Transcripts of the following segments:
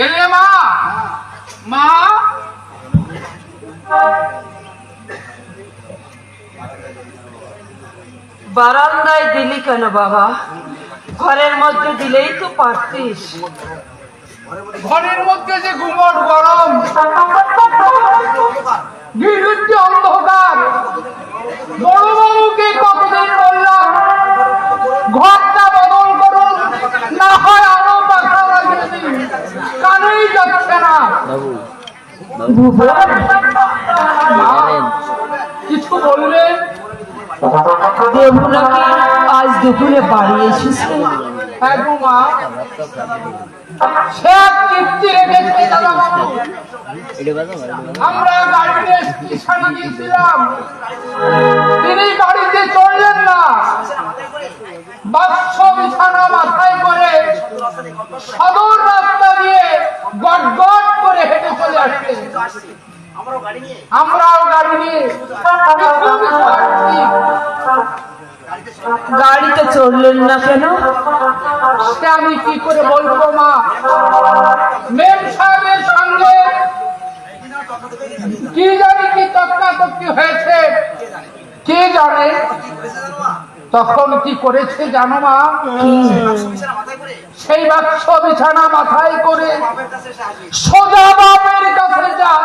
এলে মা মা বারান্দায় দিলি কেন বাবা? ঘরের মধ্যে দিলেই তো পারতিস। ঘরের মধ্যে যে গুমট গরম, বিরুদ্ধে অন্ধকার। বড়বাবুকে কতদিন বললাম ঘরটা বদল করুন, না হয় আরো পাখা লাগিয়ে দিন, কানেই যাচ্ছে না। কিছু বললেন? দেবু নাকি আজ দুপুরে বাড়ি এসেছে? হ্যাঁ গো মা, সে তৃপ্তি রেখেছে দাদা বাবু। আমরা গাড়িতে স্টেশনে গিয়েছিলাম, তিনি গাড়িতে চললেন না, বাক্স বিছানা মাথায় করে সদর রাস্তা দিয়ে গট গট করে হেঁটে চলে আসছে। আমরাও গাড়ি নিয়ে গাড়িতে চললেন না কেন? সে আমি কি করে বলবো মা। মেম সাহেবের সঙ্গে কি জানি কি তর্কাতর্কি হয়েছে, কে জানে। তখন কি করেছে জানো মা? সেই বাক্স বিছানা মাথায় করে সোজা বাপের কাছে যান।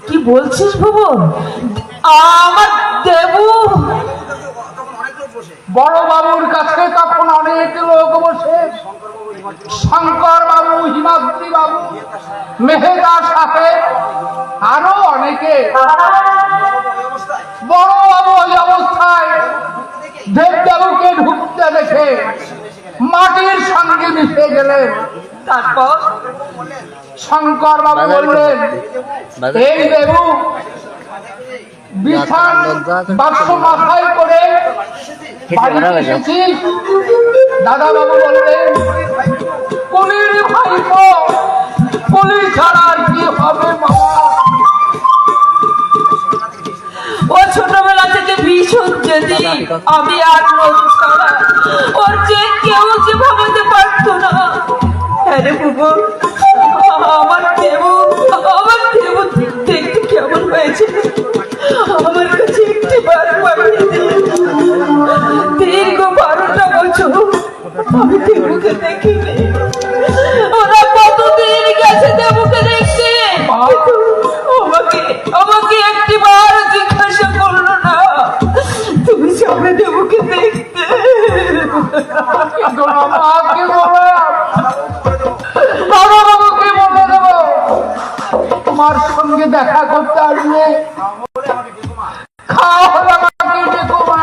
কি বলছিস ভুবন? আমার দেবু বড় বাবুর কাছে তখন অনেক লোক বসে, শঙ্কর বাবু, হিমাদ্রি বাবু, মেহেদা সাহেব, আরো অনেকে। বড় বাবু ওই অবস্থায় দেবদেবুকে ঢুকতে দেখে মাটির সঙ্গে মিশে গেলেন। তারপর শঙ্কর বাবু বললেন, এই দেবু বিছান বাক্স মাথায় করে বাড়িতে এসেছিস? দাদা বাবু বললেন, কলির ভাইপো, কলি ছাড়া আর কি হবে বাবা। ও ছোটবেলা থেকে ভীষণ জেদি, আমি আর নদী ছাড়া ওর যে কেউ যে ভাবতে পারতো না। হ্যাঁ রে ভুবন, আমার দেবু দেখতে কেমন হয়েছে আমার কাছে একটি বার পাঠিয়ে দিলেন। দীর্ঘ 12টা বছর আমি দেবুকে দেখিনি। ওরা কতদিন গেছে দেবুকে দেখতে, আমাকে একটি বার জিজ্ঞাসা করলো না তুমি সামনে দেবুকে দেখতে। বাবা বাবুকে বলে দেবো তোমার সঙ্গে দেখা করতে আসবে। খাওয়া হলে আমাকে দেখো মা,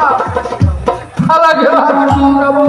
খালা গেলাম নিয়ে যাবো।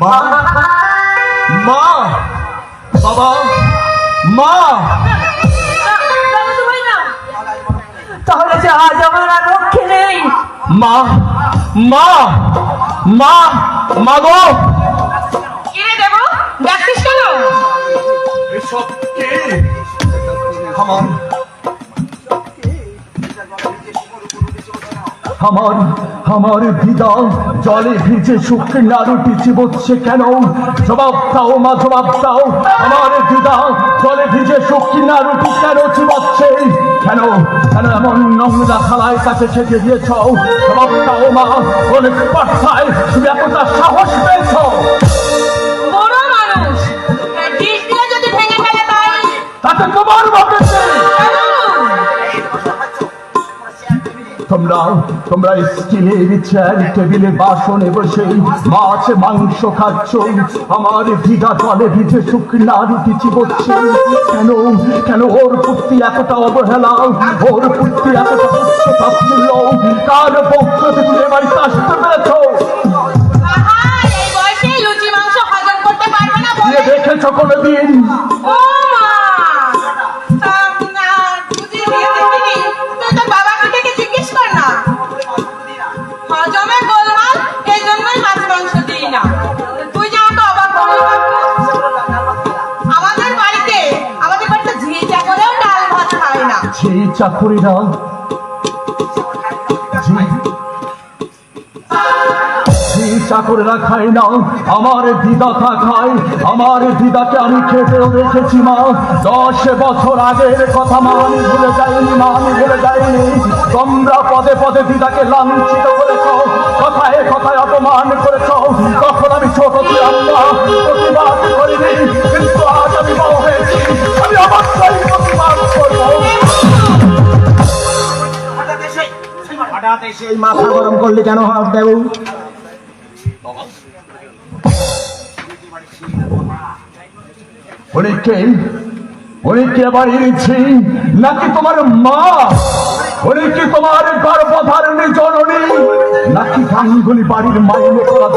মা, মা, বাবা, মা। তাহলে যে আজ আমার আর রক্ষে নেই। মা, মা, মা, মা গো। কিরে দেবু, ডাকছিস কেন? এসব কে? আমার আমার আমার দিদা জলে ভিজে শুকনো নাড়ুটি চিবোচ্ছে কেন? জবাব দাও মা, জবাব দাও। আমার দিদা জলে ভিজে শুকনো নাড়ুটি কেন চিবোচ্ছে? কেন কেন এমন নোংরা থালায় কাছে ছেঁকে দিয়েছ? জবাব দাও মা, অনেক পাঠায় তুমি এতটা সাহস পেয়েছ? বড় মানুষ ডিশ দিয়ে যদি ভেঙে ফেলে তাই তাতে তোমার বাপের তোমরা স্টিলের চেয়ার টেবিলে বাসনে বসে মাছ মাংস খাচ্ছ, আমার ভিজা জলে ভিজে শুকনা রুটি চিবোচ্ছে। কেন কেন ওর প্রতি এতটা অবহেলা, ওর প্রতি এতটা উচ্চতাচ্ছিল্য? কার পক্ষ থেকে তুমি এ বাড়িতে আসতে পেরেছ? এই বয়সে লুচি মাংস হজম করতে পারবে না বলে দেখেছ কোনোদিন? ও মা, না বুঝি দিয়ে দেখিনি। তুই তোর বাবাকে ডেকে জিজ্ঞেস কর না। হজমে গোলমাল, এই জন্যই মাছ মাংস দিই না। তুই যে আমাকে অবাক করলি আমাদের বাড়িতে ঝিঁ চাকরেও ডাল ভাত খায় না। সেই চাকরিরা চাকরেরা খায় না, আমার দিদাটা খায়। আমার দিদাকে আমি খেতেও দেখেছি মা। 10 বছর আগের কথা মা, আমি ভুলে যাইনি মা, আমি ভুলে যাইনি। তোমরা পদে পদে দিদাকে লাঞ্ছিত করেছ, কথায় কথায় অপমান করেছ। তখন আমি ছোট ছিলাম না, প্রতিবাদ করিনি, কিন্তু আজ আমি বড় হয়েছি, আমি অবশ্যই প্রতিবাদ করবো। হঠাৎ এসে এই মাথা গরম করলি কেন দেবু? উনি কে বাড়িয়েছি নাকি তোমার মা? উনি কি তোমার গর্ভধারিণী জননী নাকি গাঙ্গুলি বাড়ির মাইনে করা?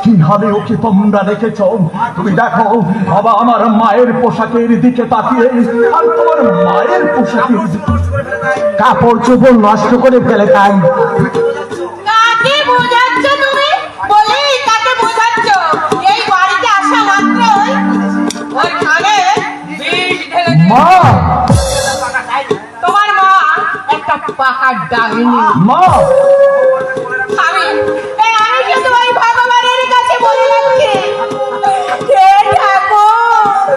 কি হালে ওকে তোমরা রেখেছ? তুমি দেখো বাবা, আমার মায়ের পোশাকের দিকে তাকিয়ে আর তোমার মায়ের পোশাকের দিকে কাপড় চোপড় নষ্ট করে ফেলে তাই। কাকে বোঝাচ্ছ তুমি? বলি কাকে বোঝাচ্ছ? এই বাড়িতে আসা মাত্রই ওর কানে বিষ ঢেলে দিল। মা, তোমার মা একটা পাকা ডাইনি। মা, আমি শুধু ওই ভগবানের কাছে বলে রাখছি, হে ঠাকুর,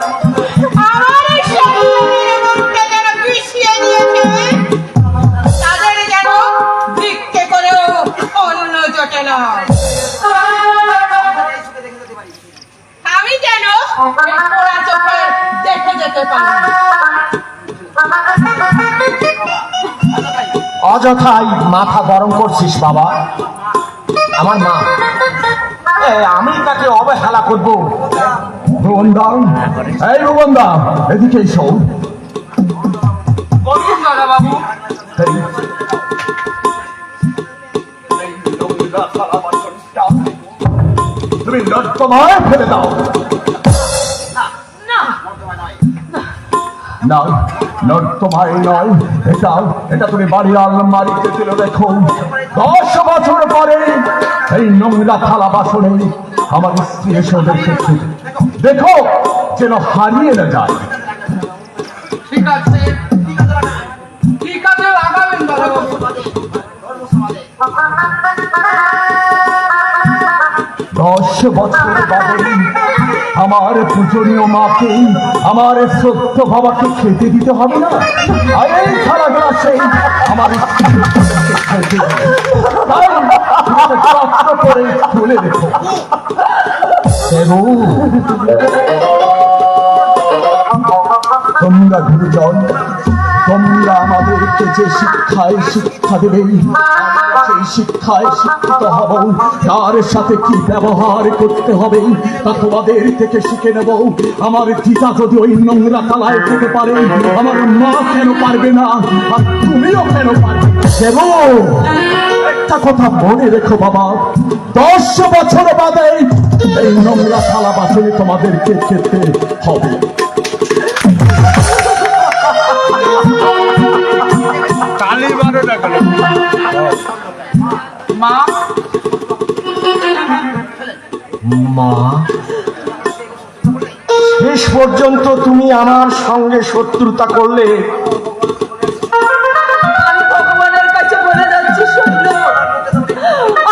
আমার এই সন্তানের মনকে যেন বিষিয়ে নিয়েছে, তাদের যেন ভিক্ষে করেও অন্ন জোটে না। আমি যেন এই পোড়া চোখে দেখে যেতে পারি। অযথাই মাথা গরম করছিস বাবা। আমার মা, আমি তাকে অবহেলা করবো? ভুবনদা, এই ভুবনদা, এদিকে এসো। বলুন দাদা বাবু। তুমি নর্দমায় ফেলে দাও। না, নর্দমায় নয়, এটা তুমি বাড়ির আলমারিতে তুলে দেখো। 10 বছর পরে এই নোংরা থালা বাসনে আমার স্ত্রী এসে দেখেছে। দেখো যেন হারিয়ে না যায়। ঠিক আছে লাগাবেন দাদা বাবু। 10 বছর বাদে আমার পূজনীয় মাকে, আমার সত্য বাবাকে খেতে দিতে হবে না? আর এই থালা গ্লাসে আমার খেতে দিতে। তাই কষ্ট করে তুলে রেখো। দেবু, তোমরা গুরুজন, তোমরা আমাদেরকে যে শিক্ষা দেবে, সেই শিক্ষায় শিক্ষিত হব। তার সাথে কি ব্যবহার করতে হবে তা তোমাদের থেকে শিখে নেব। আমার দিদা যদি ওই নোংরা তালায় খেতে পারে, আমার মা কেন পারবে না? আর তুমিও কেন পারবে? দেব, একটা কথা মনে রেখো বাবা, 10 বছর বাদে এই নোংরা থালা বাসনে তোমাদেরকে খেতে হবে। মা, মা, শেষ পর্যন্ত তুমি আমার সঙ্গে শত্রুতা করলে। আমি ভগবানের কাছে বলে যাচ্ছি, সত্য,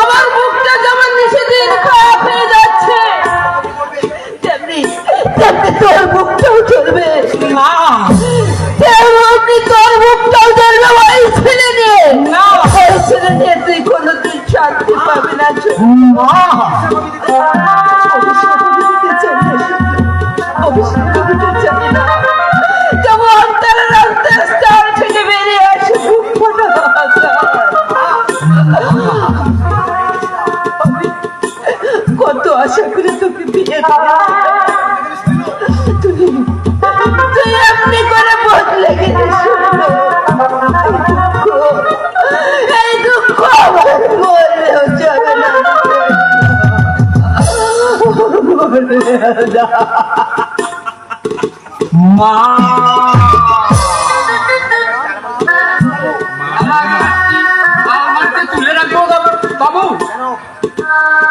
আমার মুখটা যেমন নিষেদিন খারাপ হয়ে যাচ্ছে, তেমনি তোর মুখটাও চলবে না। তেমনি তোর মুখটাও চলবে ওই ছেলে নিয়ে। না, ওই ছেলে নিয়ে তুই কোনোদিন শান্তি পাবি না। মা, অভিশাপ দিতে চাই না, অভিশাপ দিতে চাই না। যেমন অন্তরের অন্তঃস্থল থেকে বেরিয়ে আসে বুক ফাটা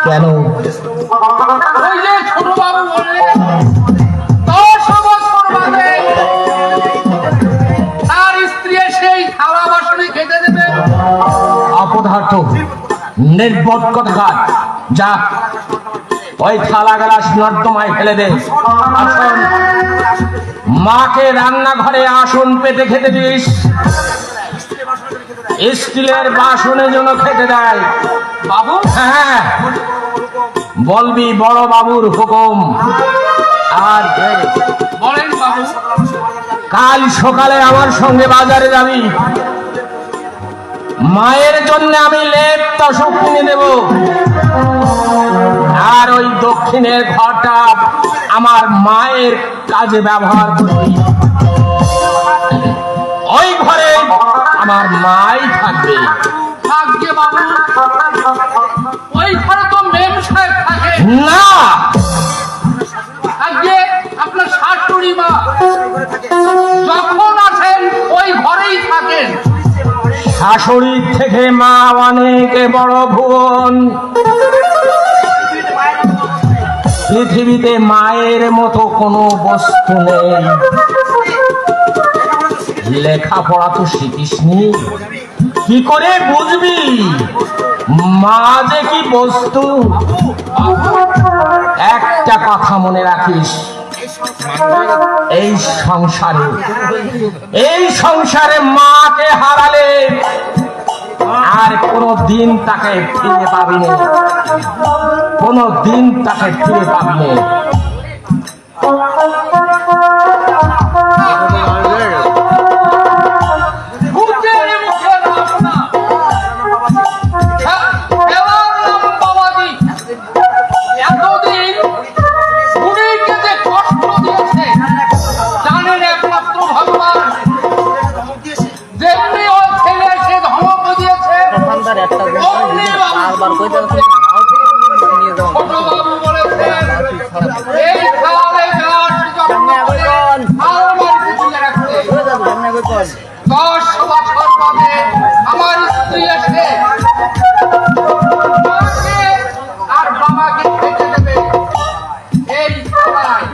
কেন? ওই যে ছোট বাবু বলে 10 বছর বাদে তার স্ত্রী সেই থালা বাসনে খেতে দেবে। অপদার্থ, নির্বোধ কথাকার, যা ওই থালা গ্লাস নর্দমায় ফেলে দে। আসুন, মাকে রান্নাঘরে আসন পেতে খেতে দিস। স্টিলের বাসনে যেন খেতে দেয়। বাবু হ্যাঁ, বলবি বড় বাবুর হুকুম। আর বলেন বাবু। কাল সকালে আমার সঙ্গে বাজারে যাবি। মায়ের জন্য আমি লেপ তসক কিনে দেব। আর ওই দক্ষিণের ঘরটা আমার মায়ের কাজে ব্যবহার করবি। ওই ঘরে আমার মাই থাকবে। থাকবে বাবু, ওই ঘরে তো মেম সাহেব থাকে না, আজকে আপনার শাশুড়ি মা যখন আসেন ওই ঘরেই থাকেন। শাশুড়ির থেকে মা অনেক বড় ভুবন। পৃথিবীতে মায়ের মতো কোনো বস্তু নেই। লেখাপড়া তো শিখিসনি, কি করে বুঝবি মা যে কি বস্তু? একটা কথা মনে রাখিস, এই সংসারে মাকে হারালে আর কোনো দিন তাকে ফিরে পাবি না, কোনো দিন তাকে ফিরে পাবি না। মুখে মুখে নাম না। এবার নাম বাবাজি। এতদিন বুড়িকে যে কষ্ট দিয়েছে জানেন একমাত্র ভগবান। যেমনি ওই ছেলে সে ধমক দিয়েছে অমনি বাবু ছোট বাবু বলেছেন এই খালে গাছ যখন করে আলমারিতে তুলে রাখতে। 10 বছর বাদে আমার স্ত্রী এসে মাকে আর বাবাকে খেতে দেবে এই থালায়।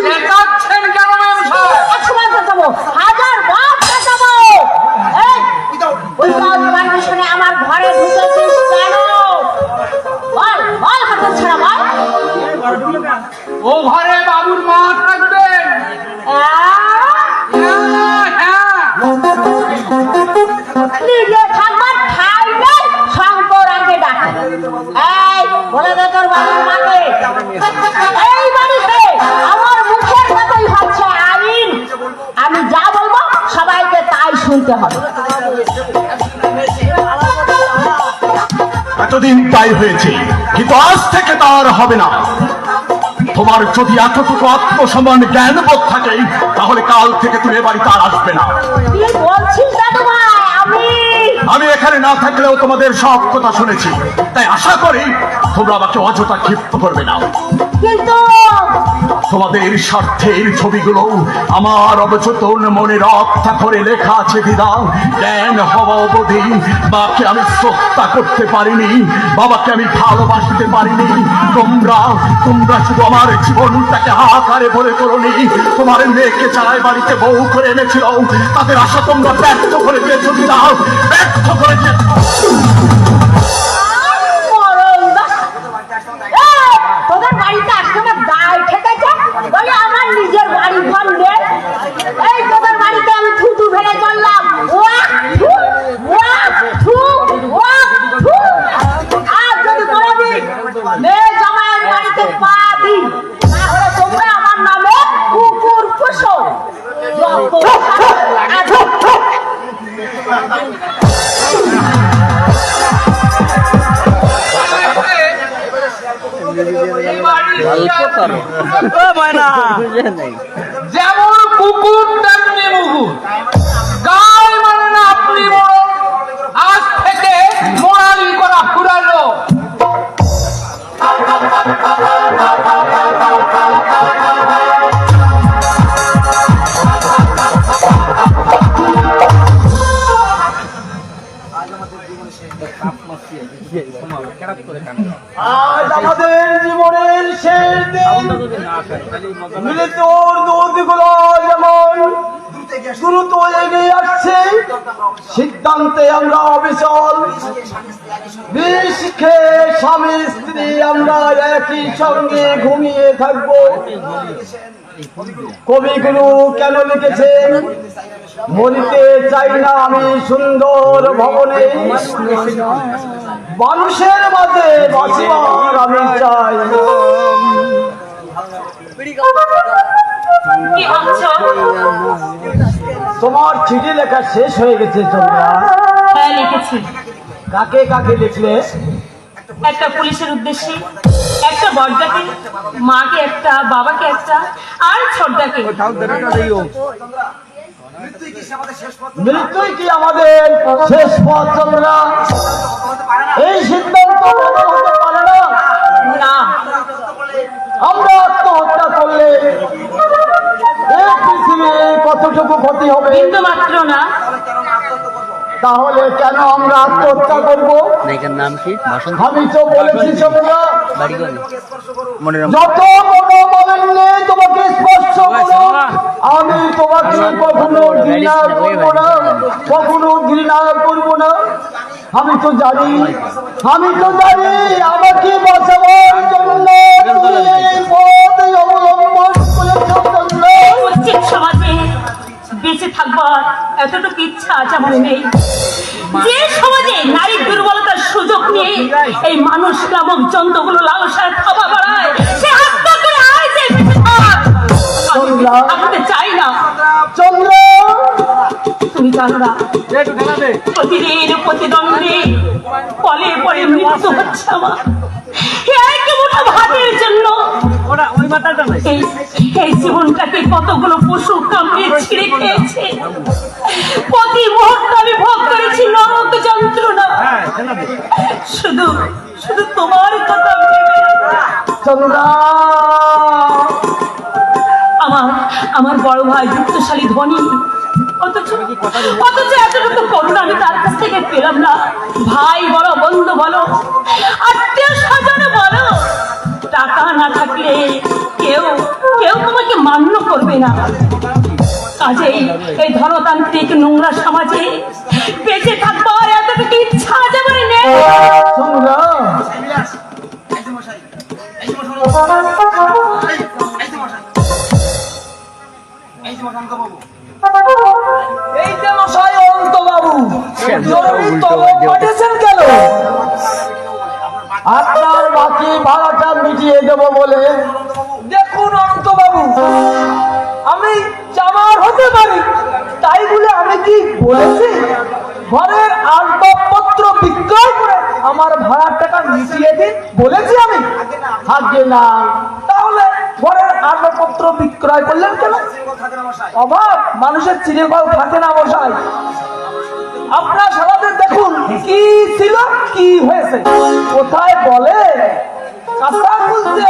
দেখাচ্ছেন কেন ম্যাম সাহেব? আমার ঘরে ঢুকেছিস কেন? বল বল, হাত ছাড়া বল। ও ঘরে বাবুর মা থাকবেন। হ্যাঁ, নিজে থাকবার ঠাই নেই, শঙ্কর আগে ডাকে। এই বলে দে তোর বাবুর মাকে, এই বাড়িতে আমার মুখের মতোই হচ্ছে আইন। আমি যা বলবো সবাইকে তাই শুনতে হবে। এতদিন তাই হয়েছে, কিন্তু আজ থেকে তার হবে না। তোমার যদি এতটুকু আত্মসম্মান জ্ঞান বোধ থাকে তাহলে কাল থেকে তুমি এ বাড়িতে আর আসবে না। তুই বলছিস দাদু ভাই? আমি এখানে না থাকলেও তোমাদের সব কথা শুনেছি, তাই আশা করি তোমরা আমাকে অযথা ক্ষিপ্ত করবে না। কিন্তু তোমাদের স্বার্থের ছবিগুলো আমার অবচেতন মনে রক্ষা করে লেখা আছে দিদা। জ্ঞান হওয়া অবধি বাবাকে আমি শ্রদ্ধা করতে পারিনি, বাবাকে আমি ভালোবাসতে পারিনি। তোমরা শুধু আমার জীবনটাকে হাহাকারে ভরে করনি। তোমার মেয়েকে চালায় বাড়িতে বউ করে এনেছিল, তাদের আশা তোমরা ব্যর্থ করে দিয়েছো দিদা, ব্যর্থ করে দিয়েছো। তোদের বাড়িতে আসলে আমার দায় ঠেকেছে বলে আমার নিজের বাড়ি ঘর নেই। এই তোদের বাড়িতে আমি থুতু ফেলে চললাম, আর যদি কোনোদিন মেয়ে জামাইয়ের বাড়িতে পা দিই তাহলে তোমরা আমার নামে কুকুর পুষো। এই বাড়ির শিকার। যেমন কুকুর তেমনি মুগুর, গায়ে মানে না আপনি বড়, আজ থেকে মোড়ালি করা পুরানো। আজ আমাদের জীবনের শেষ দিন। মৃত্যুর দূতগুলো যেমন দ্রুত এগিয়ে আসছে, সিদ্ধান্তে আমরা অবিচল। বিষ খেয়ে স্বামী স্ত্রী আমরা একই সঙ্গে ঘুমিয়ে থাকবো। কবিগুরু কেন লিখেছেন, মরিতে চাই না আমি সুন্দর ভবনে, মানুষের মাঝে বাঁচিবার আমি চাই। কি ভাবছো? তোমার চিঠি লেখা শেষ হয়ে গেছে চন্দ্রা। হ্যাঁ লিখেছি। কাকে কাকে লিখলে? একটা পুলিশের উদ্দেশ্যে, একটা বড়দাকে, মাকে একটা, বাবাকে একটা, আর ছোটদাকে। মৃত্যুই কি আমাদের শেষ পথ চন্দ্রা? এই সিদ্ধান্ত বদল হতে পারে না। না, আমরা আত্মহত্যা করলে এই পৃথিবী কতটুকু ক্ষতি হবে? বিন্দু মাত্র না। তাহলে কেন আমরা আত্মহত্যা করব? নায়িকার নাম কি? বসন্ত আমি তো বলেছি চন্দ্রা, বাড়ি করে মনিরম। যত বড় মালিন্যে তোমাকে স্পর্শ করো, আমি তোমাকে কখনো ঘৃণা করবো না, কখনো ঘৃণা করবো না। আমি তো জানি আমাকে বাঁচাবার জন্য তুমি এই পথ অবলম্বন করেছো চন্দ্রা। উচিত সমাজে বেঁচে থাকবার এতটুকু ইচ্ছা আজ আমার নেই। যে সমাজে নারীর দুর্বলতার সুযোগ নিয়ে এই মানুষ নামক জন্তুগুলো লালসায় থাবা বাড়ায়, সে হত্যা করে আয় যে বেঁচে থাক। আমি চাই না চন্দ্রা, তুমি জানো না, প্রতিদিন প্রতিদ্বন্দ্বী ফলে পরে মৃত্যু হচ্ছে আমার। এক মুঠো ভাতের জন্য এই জীবনটাকে কতগুলো পশু কামড়ে ছিঁড়ে খেয়েছে। প্রতি মুহূর্তে আমি ভোগ করেছি নরক যন্ত্রণা। শুধু শুধু তোমার কথা ভেবে চন্দ্রা, আমার বড় ভাই যুক্তশালী ধনী, অথচ এতটুকু করুণা আমি তার কাছ থেকে পেলাম না। ভাই বলো, বন্ধু বলো, আত্মীয় স্বজন বলো, টাকা না থাকলে কেউ তোমাকে মান্য করবে না। কাজেই এই ধনতান্ত্রিক নোংরা সমাজে বেঁচে থাকবার এতটুকু ইচ্ছা যেমন নেই। চন্দ্রা, এই যে মশাই অন্ত বাবু, পাঠিয়েছেন কেন? আপনার বাকি ভাড়াটা মিটিয়ে দেব বলে। দেখুন অন্ত বাবু, আমি জামার হতে পারি তাই বলে আমি কি বলেছি ঘরের আসবাবপত্র বিক্রয় করে আমার ভাড়ার টাকা মিটিয়ে দিন বলেছি? আমি আগে না। তাহলে ঘরের আসবাবপত্র বিক্রয় করলেন কেন? অভাব মানুষের চিরকাল থাকে না মশাই। আপনার সারাদের দেখুন কি ছিল কি হয়েছে। কোথায় বলে কাঁচা খুলতে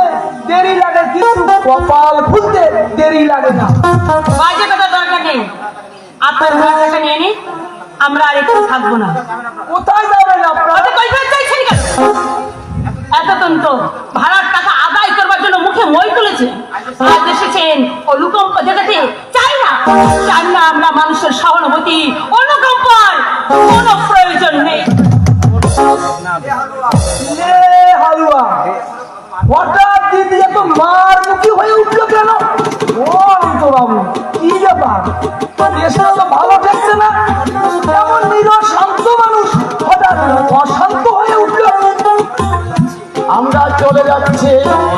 দেরি লাগে কিন্তু কপাল খুলতে দেরি লাগে না। বাজে কথা দরকার নেই, আপনার ভাড়াটা নিয়ে নিন, আমরা আর একটু থাকবো না। কোথায় যাবেন আপনারা? এতক্ষণ তো ভাড়ার টাকা আদায় করবার জন্য মুখে মই তুলেছে, আজ এসেছেন অনুকম্প দেখাতে। চাই না আমরা মানুষের সহানুভূতি অনুকম্পার কোনো প্রয়োজন নেই। হালুয়া হঠাৎ দিদি এত মার মুখী হয়ে উঠলো কেন? ও অন্ত বাবু, কি ব্যাপার? দেশটা তো ভালো থাকছে না, এমন নিরহ শান্ত মানুষ হঠাৎ অশান্ত হয়ে উঠলো। আমরা চলে যাচ্ছি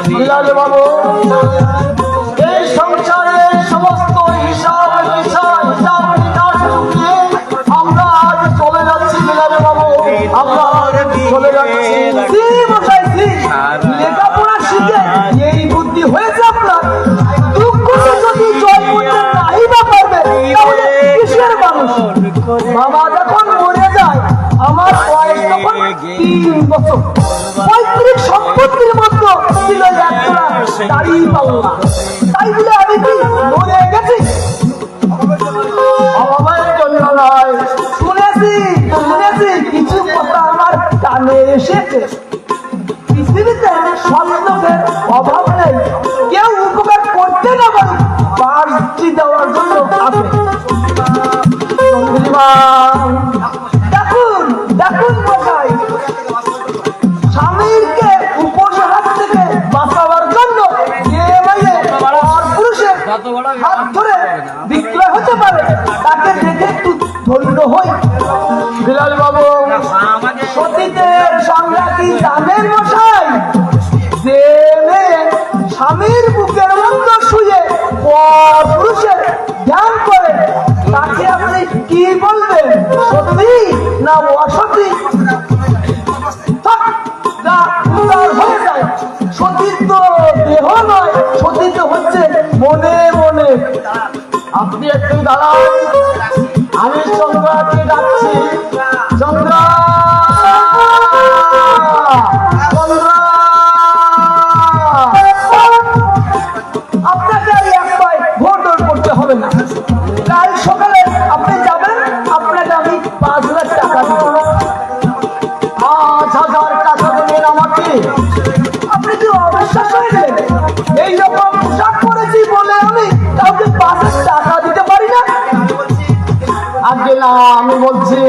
বিলাল বাবু, এই সংসারের সমস্ত হিসাব নিকাশ চুকিয়ে আমরা আজ চলে যাচ্ছি বিলাল বাবু, আমরা চলে যাচ্ছি। লেখাপড়া খুশিতে এই বুদ্ধি হয়েছে আপনার? দুঃখকে যদি জয় করতে নাই বা পারবে তাহলে কিসের মানুষ? বাবা যখন মরে যায় আমার বয়স তখন 3 বছর। পৈতৃক সম্পত্তির মধ্যে ছিল একজোড়া দাড়ি পাল্লা, তাই বলে আমি কি মরে গেছি? অভাবের জন্য নয়, শুনেছি কিছু কথা আমার কানে এসেছে। পৃথিবীতে সব লোকের অভাব নেই, কেউ উপকার করতে না পারে বাড়তি দেওয়ার জন্য আছে। দেখুন মশাই, স্বামীকে উপহার থেকে বাঁচাবার জন্য পুরুষের হাত ধরে বিক্রয় হতে পারে, তাকে দেখে একটু ধন্য হই। বিলাল বাবু, সতীদের সংজ্ঞা কি জানেন মশাই? যে মেয়ে স্বামীর বুকের মধ্যে শুয়ে পুরুষের ধ্যান করে তাকে আপনি কি বলবেন, সতী না অসতী? হয়ে যায়, সতীর তো দেহ নয়, সতী তো হচ্ছে মনে মনে। আপনি একটু দাঁড়ান, আমি চন্দ্রাকে ডাকছি। চন্দ্রা, আপনাকে আর এক পায়ে ভোট করতে হবে না। কাল সকালে আপনি যাবেন, আপনাকে আমি 5 লাখ টাকা দিব। 5,000 টাকা দেবেন আমাকে? আপনি কি অবিশ্বাস হয়ে গেলেন? এইরকম পোশাক পরেছি বলে আমি কাউকে 5 লাখ টাকা দিতে পারি না? আগে না, আমি বলছি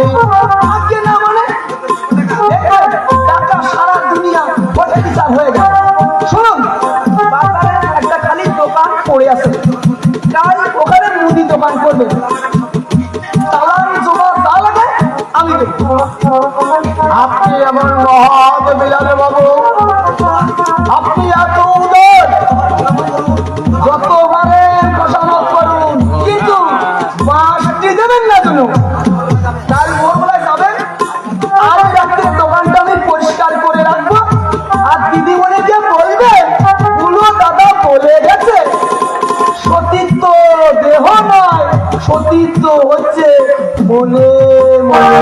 আগে না মানে টাকা সারা দুনিয়া ভোটে বিচার হয়ে গেল। শুনুন, বাজারে একটা খালি দোকান পড়ে আছে, তাই ওখানে মুদি দোকান করবে। চালান জমা যা লাগে আমি দেব। আপনি এমন মহান বিলাল বাবু, আপনি এত উদার, যতবারে খোসামত করুন, কিন্তু মাছটি দেবেন না কেন? তাই ভোরবেলায় যাবেন, আর রাত্রে দোকানটা আমি পরিষ্কার করে রাখবো। আর দিদিমণিকে বলবে গুলো দাদা বলে গেছে সতীত্ব দেহ নয়, সতীত্ব হচ্ছে মনে মনে।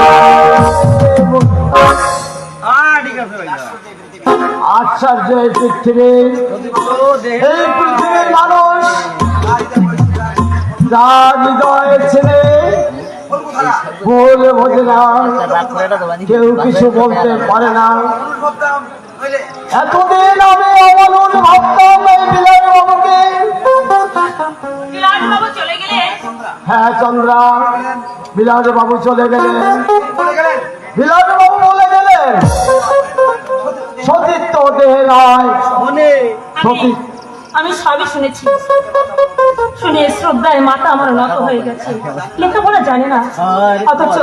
আশ্চর্য এই পৃথিবীর মানুষ, যার হৃদয়ের ছেলে বলে বোঝে না, কেউ কিছু বলতে পারে না। এতদিন আমি অবলুন ভাবতাম এই বিলাল বাবুকে। হ্যাঁ চন্দ্রা, বিলাল বাবু চলে গেলেন। বিলাল বাবু বলে গেলেন সতীত্ব দেহে নয়, সতীত্ব। আমি সবই শুনেছি, শুনে শ্রদ্ধায় মাথা আমার নত হয়ে গেছে। লেখাপড়া জানে না, অথচ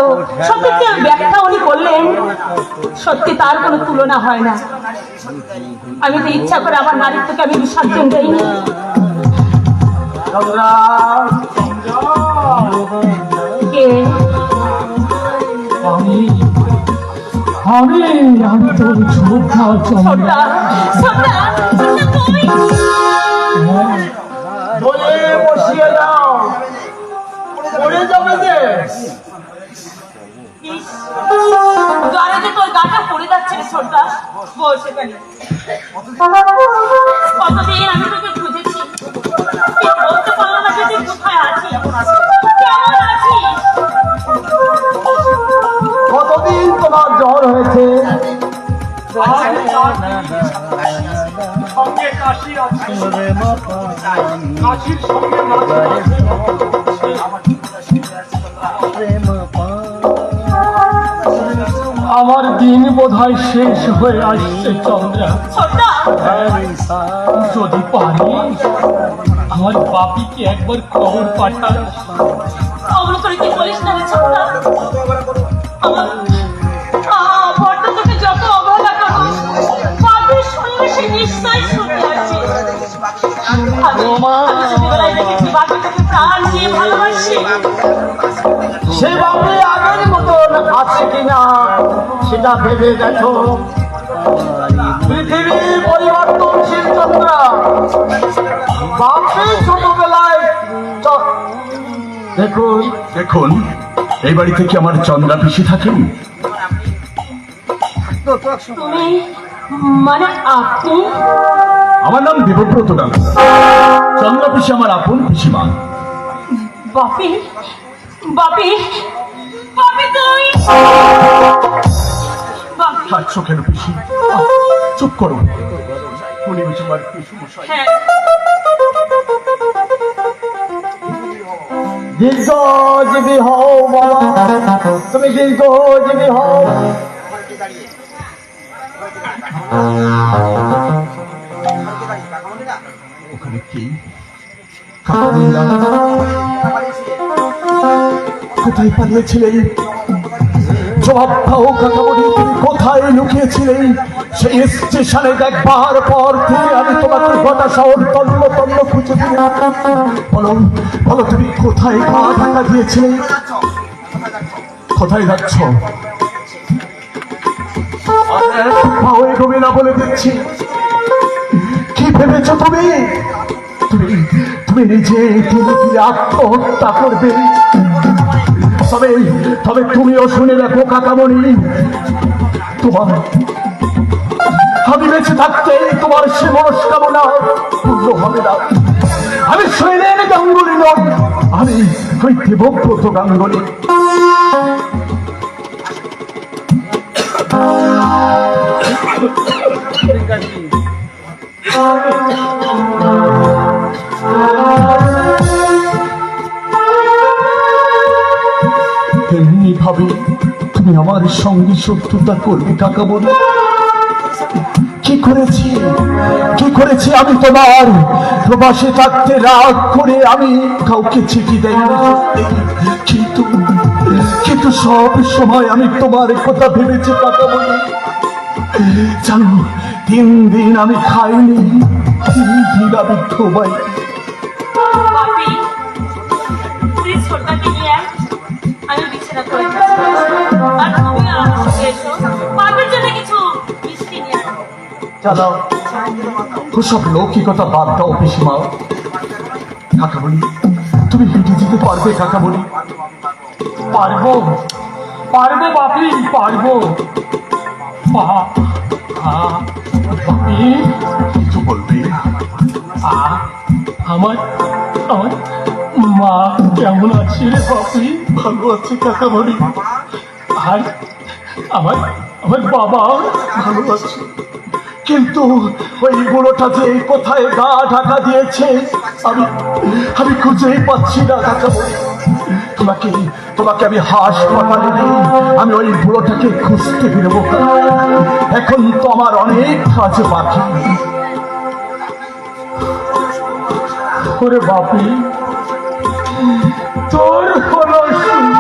সত্যি ব্যাখ্যা উনি করলেন, সত্যি তার কোনো তুলনা হয় না। আমি তো ইচ্ছা করে আমার নারীত্বকে আমি বিসর্জন দেইনি। কে? আমি তো শ্রদ্ধা। শ্রদ্ধা, শ্রদ্ধা, শ্রদ্ধা কই? বলে বসিয়ে দাও, পড়ে যাবে যে। গাড়িতে তোর গাটা পড়ে যাচ্ছে রে শ্রদ্ধা, বল সেখানে। কতদিন আমি তোকে খুঁজেছি, বলতে পারলো না যে তুই কোথায় আছিস, কেমন আছিস। কতদিন তোমার জ্বর হয়েছে? সঙ্গে কাশি আছে, কাশির সঙ্গে আমার দিন বোধহয় শেষ হয়ে আসছে চন্দ্রা। যদি পারি আমার বাপিকে একবার খবর পাঠান। খবর করে কি বলিস না রে ছোট্টা, আমার ভরটা তোকে যত অবহেলা করিস, বাপির শুনলে সে নিশ্চয়ই শুনতে আসছে। আমি ছোটবেলায় দেখেছি বাপি তোকে প্রাণ দিয়ে ভালোবাসি। সে বাপি আগের মতন আছে কিনা সেটা ভেবে দেখো। পৃথিবী পরিবর্তনশীল চন্দ্রা বাপে ছোটবেলায় দেখুন দেখুন, এই বাড়িতে কি আমার চন্দ্রা পিসি থাকেন? তুমি মানে আপনি? আমার নাম দেবব্রত দাস। চন্দ্রা পিসি আমার আপন পিসিমা। বাপি বাপি বাপি তুই বাপি। কাঁদছো কেন পিসি? চুপ করো, উনি বুঝি আমার পিসি মশাই। হ্যাঁ, দীর্ঘজীবী হও বাবা, তুমি দীর্ঘজীবী হও। ওখানে কি কাকামুন্ডা? কোথায় পালিয়েছিলেন? জবাব দাও কাকামুনি, তুমি কোথায় লুকিয়েছিলে? সেই স্টেশনে দেখবার পর থেকে আমি তোমাকে গোটা শহর তন্ন তন্ন খুঁজে দিই। বলো বলো, তুমি কোথায় পা ঢাকা দিয়েছিলে? কোথায় যাচ্ছ? পাও এগোবে না বলে দিচ্ছি। কি ভেবেছো তুমি? তুমি তুমি নিজে ধীরে ধীরে আত্মহত্যা করবে। তবে তবে তুমিও শুনে রাখো কাকামণি, তোমার আমি বেঁচে থাকতে তোমার সে মনস্কামনা পূর্ণ হবে না। আমি শৈলের গাঙ্গুলি নই, আমি ওই দেবব্রত গাঙ্গুলি। এমনি ভাবে তুমি আমার সঙ্গে শত্রুতা করবে কাকামণি? কি করেছি আমি তোমার? প্রবাসে থাকতে রাগ করে আমি কাউকে চিঠি দেইনি, কিন্তু কিন্তু সব সময় আমি তোমার কথা ভেবেছি কাকামণি। জানো, 3 দিন আমি খাইনি, 3 দিন আমি ঘুমাই। বাপি তুই ছোটটাকে নিয়ে আয়, আমি বিছানা করে দিচ্ছি। আর তুমি আমার সাথে এসো, বাপের জন্য কিছু মিষ্টি নিয়ে আয়। চলো। ওসব লৌকিকতা বাদ দাও পিসিমা। কাকামণি, তুমি হেঁটে যেতে পারবে কাকামণি? পারবো পারবো বাপি, পারবো। বাপি কিছু বলবে? আমার আমার মা কেমন আছে রে বাপি? ভালো আছে কাকামণি, আর আমার আমার বাবা ভালো আছে। কিন্তু ওই বুড়োটা যে কোথায় গা ঢাকা দিয়েছে আমি আমি খুঁজেই পাচ্ছি না কাকামণি। তোমাকে তোমাকে আমি হাসপাতালে দিই, আমি ওই বুড়োটাকে খুঁজতে বেরোবো। এখন তো আমার অনেক কাজ বাকি। ওরে বাপি, তোর হলো শুরু,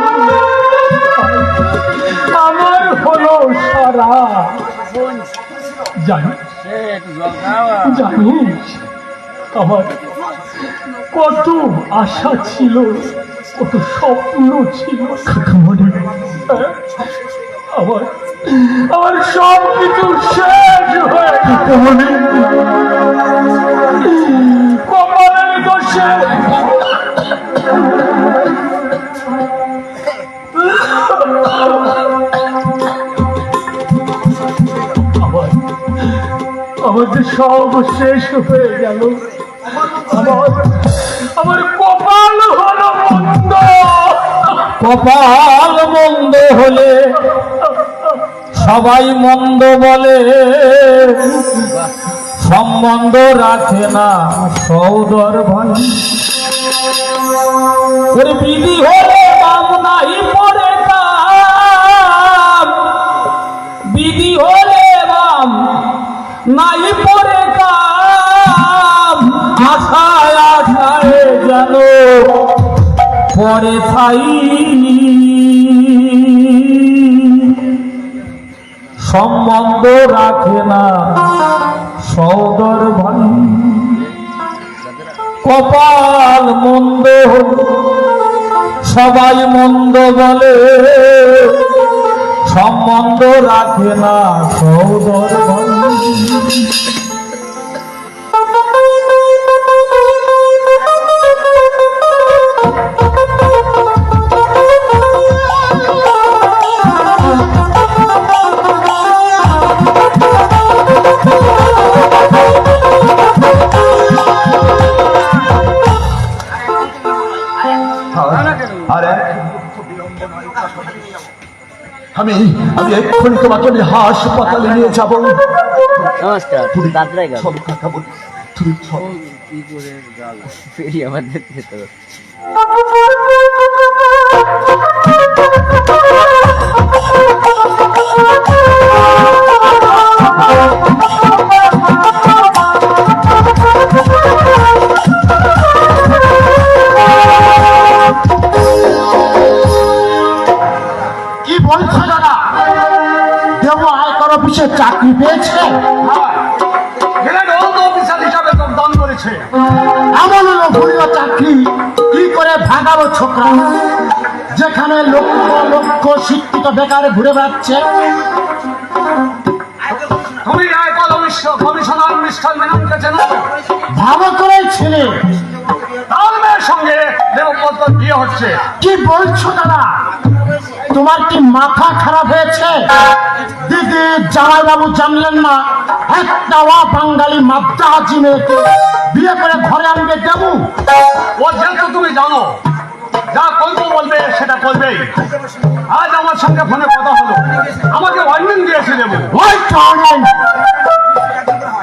আমার হলো সারা। জানিস আমার কত আশা ছিল, কত স্বপ্ন ছিল কাকামণি। আমার আমার সব কিছু শেষ হয়ে কাকামণি। কপালের দোষে আমাদের সব শেষ হয়ে গেল। আমার কপাল হলো মন্দ। কপাল মন্দ হলে সবাই মন্দ বলে, সম্বন্ধ রাখে না সৌদর ভাই। ওরে বিধি হলে বাম নাই পরে কাম, বিধি হলে বাম নাই পরে কাম। আশায় আশায় যেন পরে থাই, সম্বন্ধ রাখে না সৌদর ভাই। কপাল মন্দ সবাই মন্দ বলে, সম্বন্ধ রাখে না সৌদর ভাই। আমি এক্ষুনি তোমাকে আমি হাসপাতালে নিয়ে যাবো। নমস্কার দাদরাই গেল সব কথা বলি, তুমি চলো। কি করে গেল ফেরি আমাদের যেতে হবে। কি বলছো দাদা? দেবো আয়কর অফিসে চাকরি পেয়েছে? অফিসার হিসাবে যোগদান করেছে। এমন লোভনীয় চাকরি কি করে ভাগাবো ছোকরা, যেখানে লক্ষ লক্ষ শিক্ষিত বেকার ঘুরে বেড়াচ্ছে? তুমি আয়কর কমিশনার মিস্টার মেননকে চেনো? ভালো করে ছেলে। তার মেয়ের সঙ্গে দেবব্রত বিয়ে হচ্ছে। কি বলছো দাদা? তোমার কি মাথা খারাপ হয়েছে? দিদি জামাইবাবু জানলেন না একটা বাঙালি মাদ্রাজি মেয়েকে বিয়ে করে ঘরে আনবে দেবু? ও যেহেতু তুমি জানো যা করবো বলবে সেটা করবেই। আজ আমার সঙ্গে ফোনে কথা হলো, আমাকে ওয়ার্নিং দিয়েছে দেবো। ওই কারণে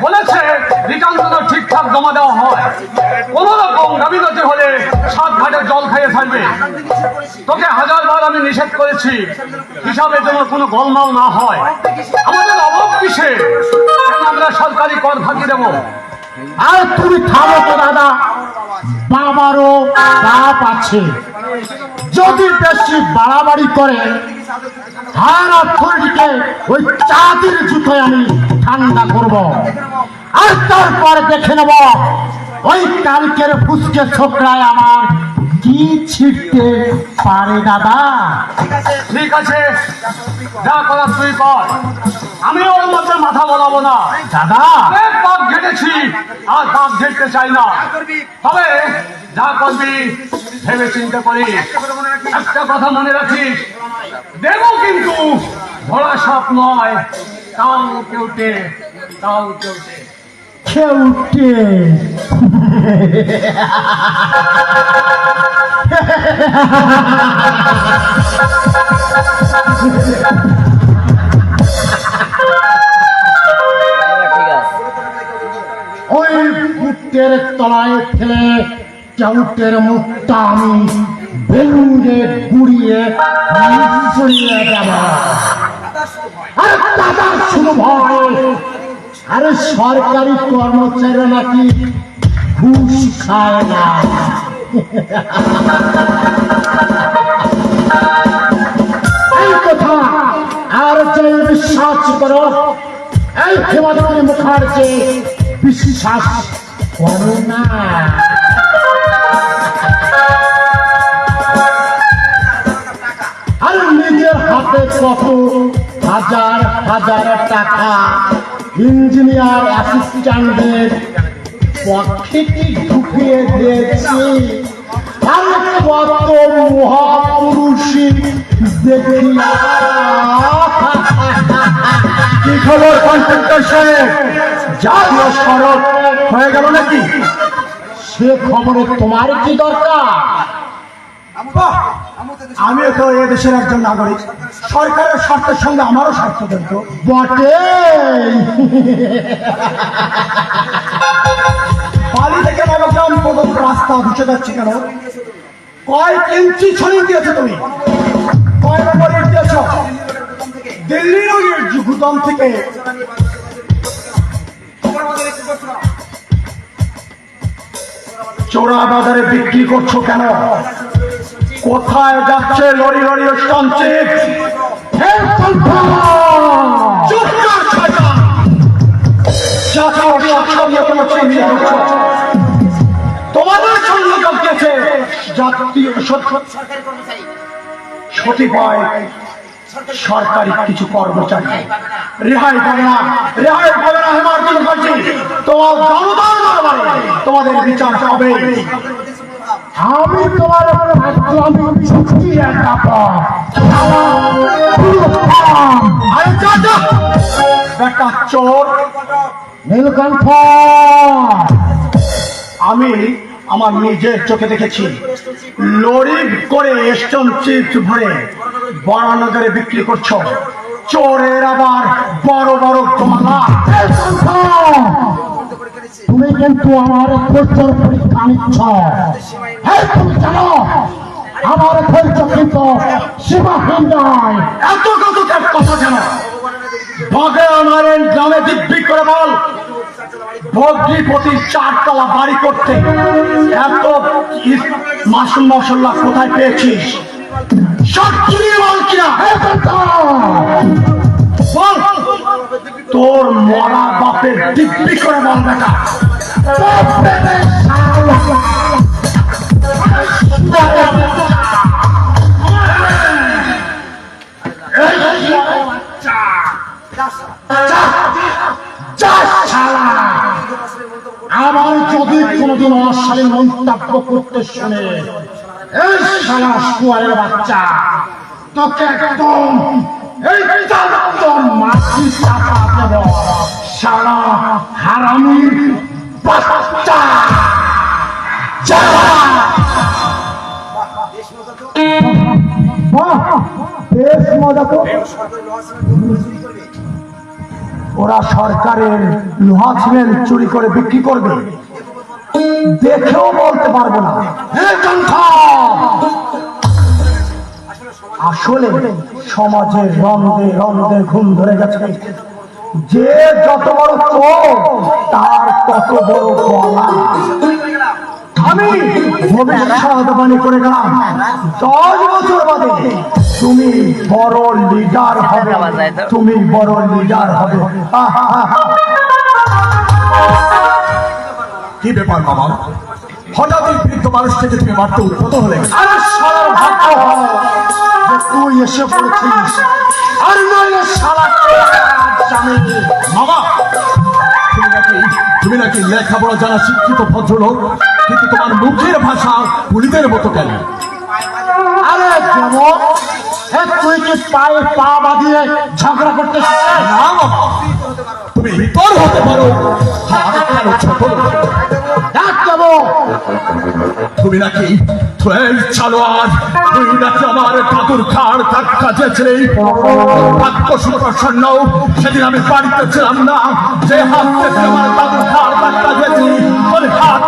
বলেছে রিটার্ন তো ঠিকঠাক জমা দেওয়া হয়, কোন রকম গাফিলতি হলে 7 ঘাটে জল খাইয়ে থাকবে। তোকে 1000বার আমি নিষেধ করেছি হিসাবের জন্য কোনো গোলমাল না হয়। আমাদের অভাব কিসে? কেন আমরা সরকারি কর ফাঁকি দেবো? আর তুমি থামো তো দাদা, বাবারও বাপ আছে। যদি বেশি বাড়াবাড়ি করে আর অথরিটিকে ওই চাঁদের জুতোয় আমি ঠান্ডা করব, আর তারপর দেখে নেব ওই কালকের ফুসকে ছোকরায় আমার কি ছিটতে পারে দাদা। ঠিক আছে, যা করার তুই কর, আমি ওর মধ্যে মাথা বলাবো না। দাদা অনেক পাপ ঘেটেছি, আর পাপ ঘেটতে চাই না। তবে যা করবি ভেবে চিন্তা করিস। একটা কথা মনে রাখিস, দেবো কিন্তু ধরা সাপ নয়, তাও কেউটে, তাও কেউটে। খেউটে। ঠিক আছে ওই বুটের তলায় ফেলে চাউটের মুখটা আমি বেলুনে গুড়িয়ে মিশিয়ে দেব। আরে দাদা শুনো ভয়, আরে সরকারি কর্মচারীরা নাকি ঘুষ খায় না। এই কথা আর যে বিশ্বাস করো, এই হেমন্তী মুখার্জি বিশ্বাস করো না। আর নিজের হাতে কত হাজার হাজার টাকা ইঞ্জিনিয়ার অ্যাসিস্ট্যান্টদের পকেটে ঢুকিয়ে দিয়েছি। আর কত মহাপুরুষী দেখিয়া। কি খবর কন্ট্রাক্টর সাহেব? জাতীয় সড়ক হয়ে গেল নাকি? সে খবরে তোমার কি দরকার? আমিও তো এ দেশের একজন নাগরিক, সরকারের স্বার্থের সঙ্গে আমারও স্বার্থ জড়িত বটে। বালি থেকে নবগ্রাম পর্যন্ত রাস্তা ভেসে যাচ্ছে কেন? কয় ইঞ্চি ছড়িয়ে দিয়েছো তুমি? কয় নম্বর ইট দিয়েছ? দিল্লির ওই গুদাম থেকে চোরা বাজারে বিক্রি করছো কেন? কোথায় যাচ্ছে লরি লরি সঞ্চিত? তোমাদের সঙ্গে জমকেছে জাতীয় সঠিকভাবে সরকারি কিছু কর্মচারী রেহাই পাবে না, রেহাই পাবে না। হেমন্তী মুখার্জি, তোমার জনতার দরবারে তোমাদের বিচার হবে। আমি তোমার আমি চুক্তি একটা একটা চোর নীলকণ্ঠ। আমি আমার নিজের চোখে দেখেছি লরি করে স্টোন চিপস ভরে বড়নগরে বিক্রি করছো। চোরের আবার বড় বড় গলা। তুমি কিন্তু আমার ধৈর্যের পরীক্ষা নিচ্ছ। তুমি জানো আমার ধৈর্য কিন্তু সীমাহীন নয়। এত কথা জানো ভগে আমার গ্রামে দিব্যি করে বল, ভগ্নিপতি 4 তলা বাড়ি করতে এত মাসুল মশলা কোথায় পেয়েছিস? সত্যি বল কিনা বল, তোর মরা বাপের দিব্যি করে বল বেটা। আমার যদি কোনদিন অশালীন মন্তব্য করতে শুনে, এই শালা শুয়ারের বাচ্চা, তোকে একদম এই তোর মাটি চাপা দেব। শালা হারামির বাচ্চা। বেশ মজা তো। ওরা সরকারের লোহা সিমেন্ট চুরি করে বিক্রি করবে, দেখেও বলতে পারবো না। আসলে সমাজের রন্ধে রন্ধে ঘুম ধরে গেছে। যে যত বড় চোর তার তত বড় গলা। আমি ভবিষ্যৎবাণী করে গেলাম 10 বছর বাদে তুমি বড় লিডার হবে, তুমি বড় লিডার হবে। কি ব্যাপার মামা, হঠাৎ এই বৃদ্ধ মানুষটাকে তুমি মারতে উদ্যত হলে? আরে শালার ভাগ্য যে তুই এসে পড়েছিস, আর নইলে শালা মামা, তুমি নাকি লেখাপড়া জানা শিক্ষিত ভদ্রলোক, কিন্তু তোমার মুখের ভাষা পুলিশের মতো কেন? আরে যেমন তুই কি পায়ে পা বাঁধিয়ে ঝগড়া করতে চাস? না মামা, তুমি তোর হতে পারো, আর কেন ছোট? তুমি নাকি ছালোয়ার, তুই নাকি আমার দাদুর খাড় ধাক্কা দিয়েছিলে। বাক্য সুপ্রসন্ন, সেদিন আমি বাড়িতে ছিলাম না, যে হাত থেকে আমার দাদুর খাড় ধাক্কা দিয়েছি, ওই হাত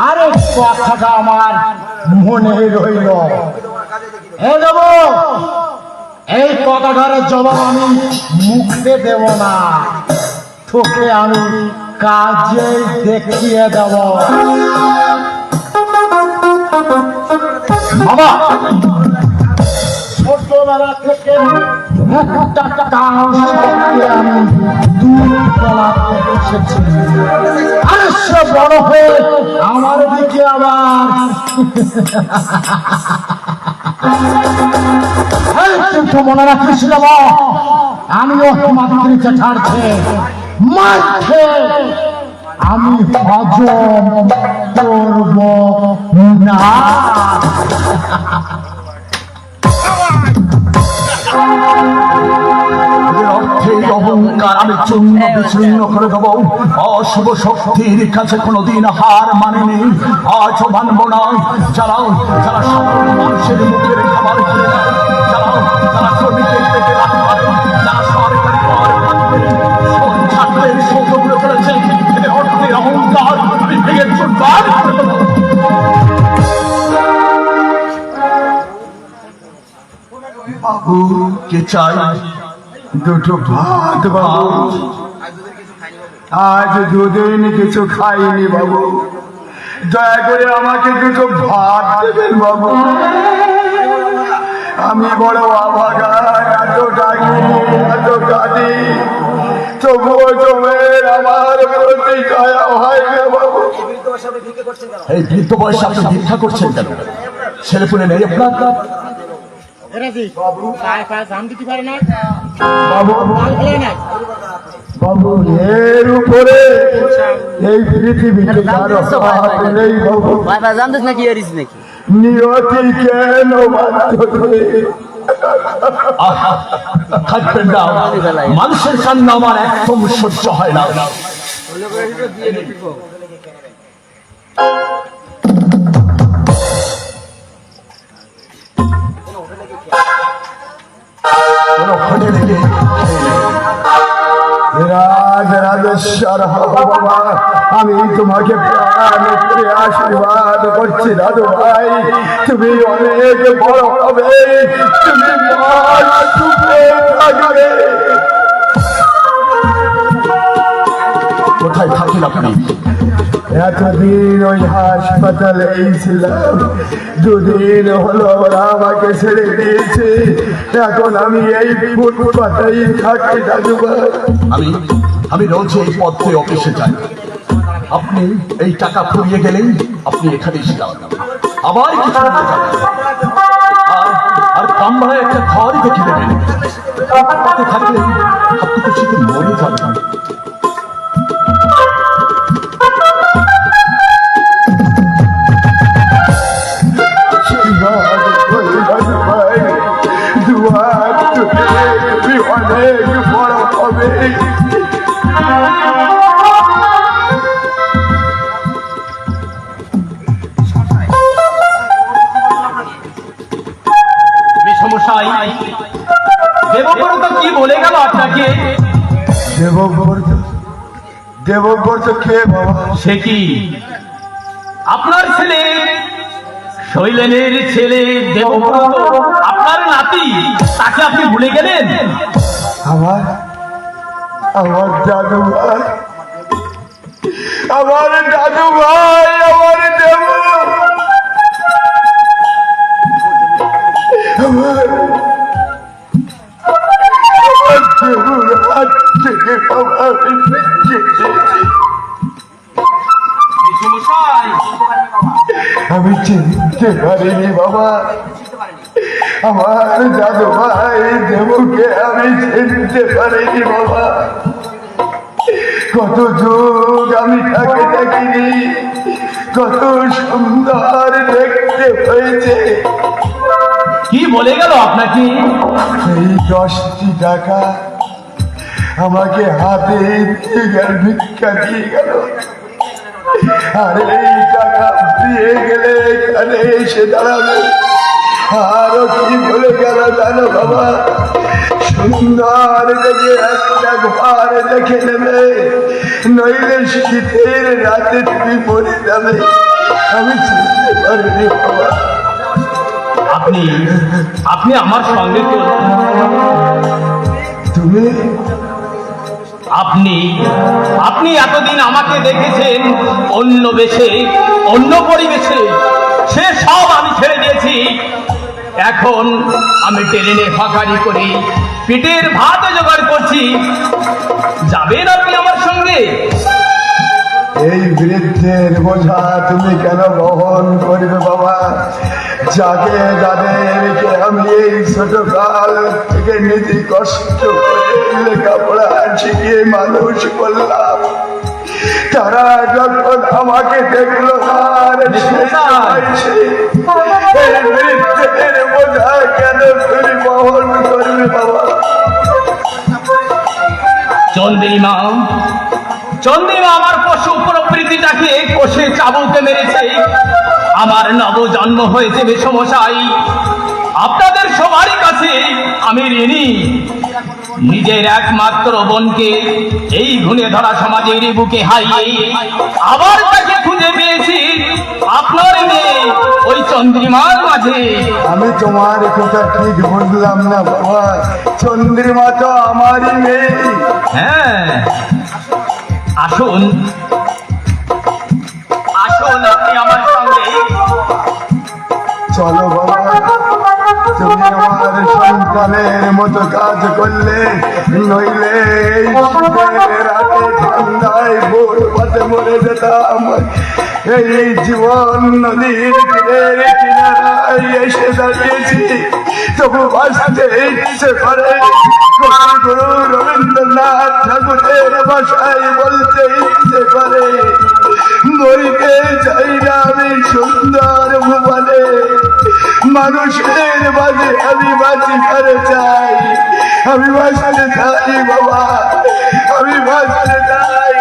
আরে কথাটা আমার মনে রইল। এই কথাটার জবাব আমি মুখে দেব না, তোকে আমি কাজে দেখিয়ে দেব। বাবা, ছোটবেলা থেকে আমি দুধ গলাতে এসেছি, আর সে বড় হয়ে আমার দিকে আবার কিন্তু মনে রাখিস বাবা, আমিও মাতৃ ছাড়ছে মাঠে আমি হজম করব না। অহংকার আমি চূর্ণ বিচূর্ণ করে দেব। অশুভ শক্তির কাছে কোনোদিন হার মানেনি, আজও মানব না। যারা যারা সাধারণ মানুষের মুখের খাবার করে দেয়, যারা শ্রমিকের পেটে লাথি মারে, যারা সরকারি ছাত্রের সৌধগুলো করেছে, এদের অর্থের অহংকার আমি ভেঙে চুরমার করে দেব। বাবু কে চাই? দুটো ভাত বাবু। আজ দুদিন কিছু খাইনি বাবু, দয়া করে আমাকে দুটো ভাত দেবেন বাবু। আমি বড় অভাগা, এত ডাকি এত কাঁদি, তবুও তোমার আমার প্রতি দয়া হয় না বাবু। এই বৃদ্ধ বয়সে আপনি ভিক্ষা করছেন কেন? ছেলে পুলে নেই আপনার? বাবু বাবু, এর উপরে এই পৃথিবীতে কারো হাত নেই বাবু। জানতেছ নাকি এরিস নাকি? নিয়তি কেন থাকবেন না, মানুষের কান্না আমার একদম সহ্য হয় না। লক্ষণে রেখে রাজেশ্বর বাবা, আমি তোমাকে প্রাণ করে আশীর্বাদ করছি দাদু ভাই, তুমি অনেক বড় হবে, তুমি সুখে থাকবে। কোথায় থাকেন আপনি? এতদিন ওই হাসপাতালেই ছিলাম, দুদিন হলো ওরা আমাকে ছেড়ে দিয়েছে, এখন আমি এই ফুটপাতেই থাকি দাদু ভাই। আমি রোজ এই পথে অফিসে যাই, আপনি এই টাকা ফুরিয়ে গেলেই আপনি এখানে এসে যাবেন, আবার কিছু নিয়ে যাবেন। আর কামরায় একটা ঘর দেখে দেবেন, তাতে থাকলে আপনি তো শুধু মরে যাবেন। অনেক বড় হবে। সমস্যাই দেবব্রত কি বলে গেল আপনাকে? দেবব্রত কে বাবা? সে কি আপনার ছেলে শৈলেনের ছেলে দেবব্রত, আপনার নাতি, তাকে আপনি ভুলে গেলেন? আমার দাদু ভাই, আমার দাদু ভাই, আমার দেব, আমার দেবুর হাত থেকে বাবা আমি চিনতে পারিনি বাবা, আমার দাদু ভাই দেবুকে আমি চিনতে পারিনি বাবা। কত যুগ আমি তাকে দেখিনি, কত সুন্দর দেখতে হয়েছে। কি বলে গেল আপনাকে? এই 10টি টাকা আমাকে হাতে দিয়ে গেল, ভিক্ষা দিয়ে গেল, আর এই টাকা দিয়ে গেলে এখানে এসে দাঁড়াবে। আরো কি বলে গেল জানো বাবা? সুন্দর দেখে একটা ঘর দেখে নেবে, নইলে শীতের রাতে তুমি মরে যাবে। আমি চিনতে পারিনি বাবা। আপনি আমার সঙ্গে চলুন। তুমি আপনি এতদিন আমাকে দেখেছেন অন্য বেশে, অন্য পরিবেশে, সে সব আমি ছেড়ে দিয়েছি। এখন আমি ট্রেনে ফাঁকারি করি, পেটের ভাত জোগাড় করছি। যাবেন আপনি আমার সঙ্গে? এই বৃদ্ধের বোঝা তুমি কেন বহন করবে বাবা? যাদেরকে আমি এই ছোট কাল থেকে নিজে কষ্ট করে লেখাপড়া শিখিয়ে মানুষ করলাম, তারা যখন আমাকে দেখলো আর এই বৃদ্ধের বোঝা কেন তুমি বহন করবে বাবা? চন্দ্রিমা আমার পশু প্রকৃতিটাকে কষে চাবুকে মেরেছে। আমার নবজন্ম হয়েছে বেশমশাই। আপনাদের সবারই কাছে আমি ঋণী। নিজের একমাত্র বোনকে এই ঘুণে ধরা সমাজের বুকে হারিয়ে আবার তাকে খুঁজে পেয়েছি আপনার মেয়ে ওই চন্দ্রিমার মাঝে। আমি তোমার কথা ঠিক বুঝলাম না বাবা, চন্দ্রিমা তো আমারই মেয়ে। হ্যাঁ, আসুন আপনি আমার সঙ্গে। চলো বাবা, তুমি আমার সন্তানের মতো কাজ করলে, নইলে এই শীতের রাতে ঠান্ডায় ভোর পথে মরে যেতাম। এই জীবন নদীর তীরের কিনারায় এসে দাঁড়িয়েছি, তবু বাঁচতে ইচ্ছে করে। গুরু রবীন্দ্রনাথ ঠাকুরের ভাষায় বলতে ইচ্ছে করে, মরিতে চাই না আমি সুন্দর ভুবনে, মানুষের মাঝে আমি বাঁচিতে চাই। আমি বাঁচতে চাই বাবা, আমি বাঁচতে চাই,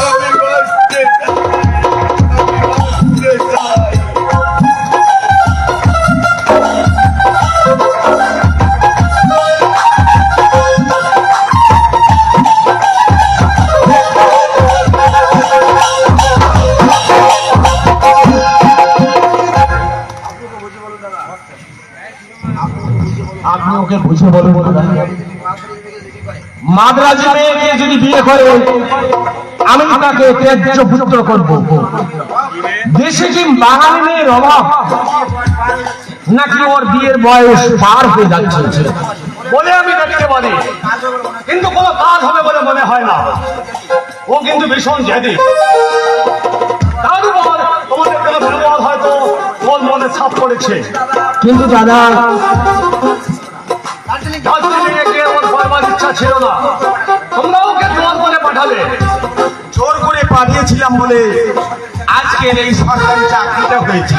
আমি বাঁচতে চাই। আপনি ওকে বুঝে বলুন দাদা। মাদ্রাজি মেয়েকে যদি বিয়ে করে আমি তাকে ত্যায্য পুত্র করব। দেশে কি বাঙালি মেয়ের অভাব, নাকি ওর বিয়ের বয়স পার হয়ে যাচ্ছে? বলে আমি দেখতে পারি, কিন্তু কোনো কাজ হবে বলে মনে হয় না। ও কিন্তু ভীষণ জেদি। তার উপর তোমাদের কোনো বিরোধ হয়তো ওর মনে ছাপ পড়েছে। কিন্তু দাদা, দার্জিলিংয়ে গিয়ে ওর পড়বার ইচ্ছা ছিল না, তোমরা ওকে জোর করে পাঠালে। জোর করে পাঠিয়েছিলাম বলে আজকের এই সরকারি চাকরিটা হয়েছে।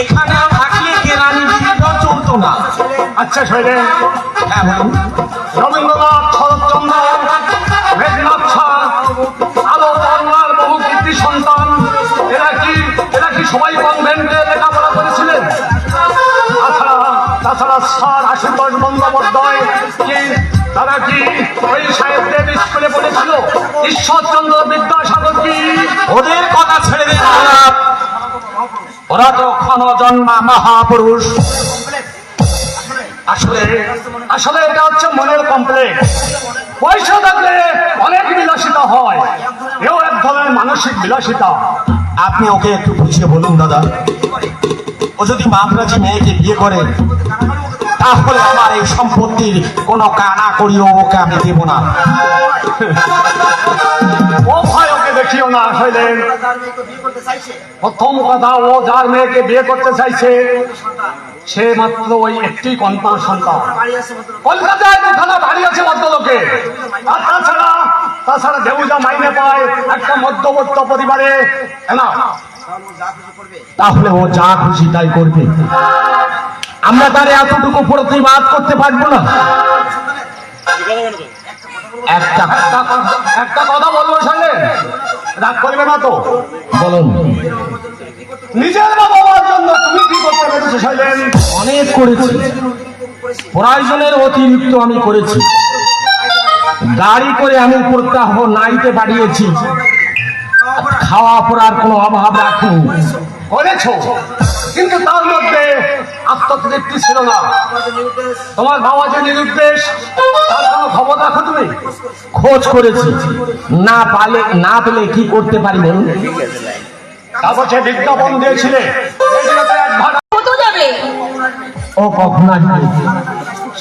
এখানে থাকলে কেরানি বিয়েটাও চলতো না। আচ্ছা শৈলেন, হ্যাঁ বলুন। রবীন্দ্রনাথ, শরৎচন্দ্র, মেঘনাথ ছা, আলো বর্মার বহু কীর্তি সন্তান, এরা কি সবাই কনভেন্টে লেখাপড়া করেছিলেন? তাছাড়া স্যার আশুতোষ বন্দ্যোপাধ্যায় কি তারা কি ওই সাহেবদের স্কুলে পড়েছিল? ঈশ্বরচন্দ্র বিদ্যাসাগর কি? ওদের কথা ছেড়ে দিন, ওরা তো ক্ষণজন্মা মহাপুরুষ। আসলে এটা হচ্ছে মনের কমপ্লেক্স। পয়সা থাকলে অনেক বিলাসিতা হয়, এও এক ধরনের মানসিক বিলাসিতা। আপনি ওকে একটু বুঝিয়ে বলুন দাদা। ও যদি মাদ্রাজি মেয়েকে বিয়ে করে তাহলে আমার এই সম্পত্তির কোনো কানা করিও ওকে আমি দেব না। ও ভাই, ওকে দেখিও না। আসলে প্রথম কথা, ও যার মেয়েকে বিয়ে করতে চাইছে সে মাত্র ওই একটি কন্যা সন্তান। কলকাতায় দুখানা বাড়ি আছে ভদ্রলোকে, আর তাছাড়া দেউজা মাইনে পায় একটা মধ্যবর্তী পরিবারে। না, তাহলে ও যা খুশি তাই করবে, আমরা তার এতটুকু প্রতিবাদ করতে পারবো না। একটা কথা বলবো সঙ্গে, রাগ করবে না তো? বলুন। নিজের বাবার জন্য তুমি কি করতে পেরেছো শৈলেন? অনেক করেছি, প্রয়োজনের অতিরিক্ত আমি করেছি। গাড়ি করে আমি প্রত্যাহ নাইতে পাঠিয়েছি, খাওয়া পড়ার কোনো অভাব রাখিনি। করেছো, কিন্তু তার মধ্যে আত্মতৃপ্তি ছিল না। তোমার বাবা যে নিরুদ্দেশ, তার কোনো খবর রাখো তুমি? খোঁজ করেছি, না পেলে কি করতে পারি বলুন? তারপর সে বিজ্ঞাপন দিয়েছিলে কত যাবে? ও কখন আসবে?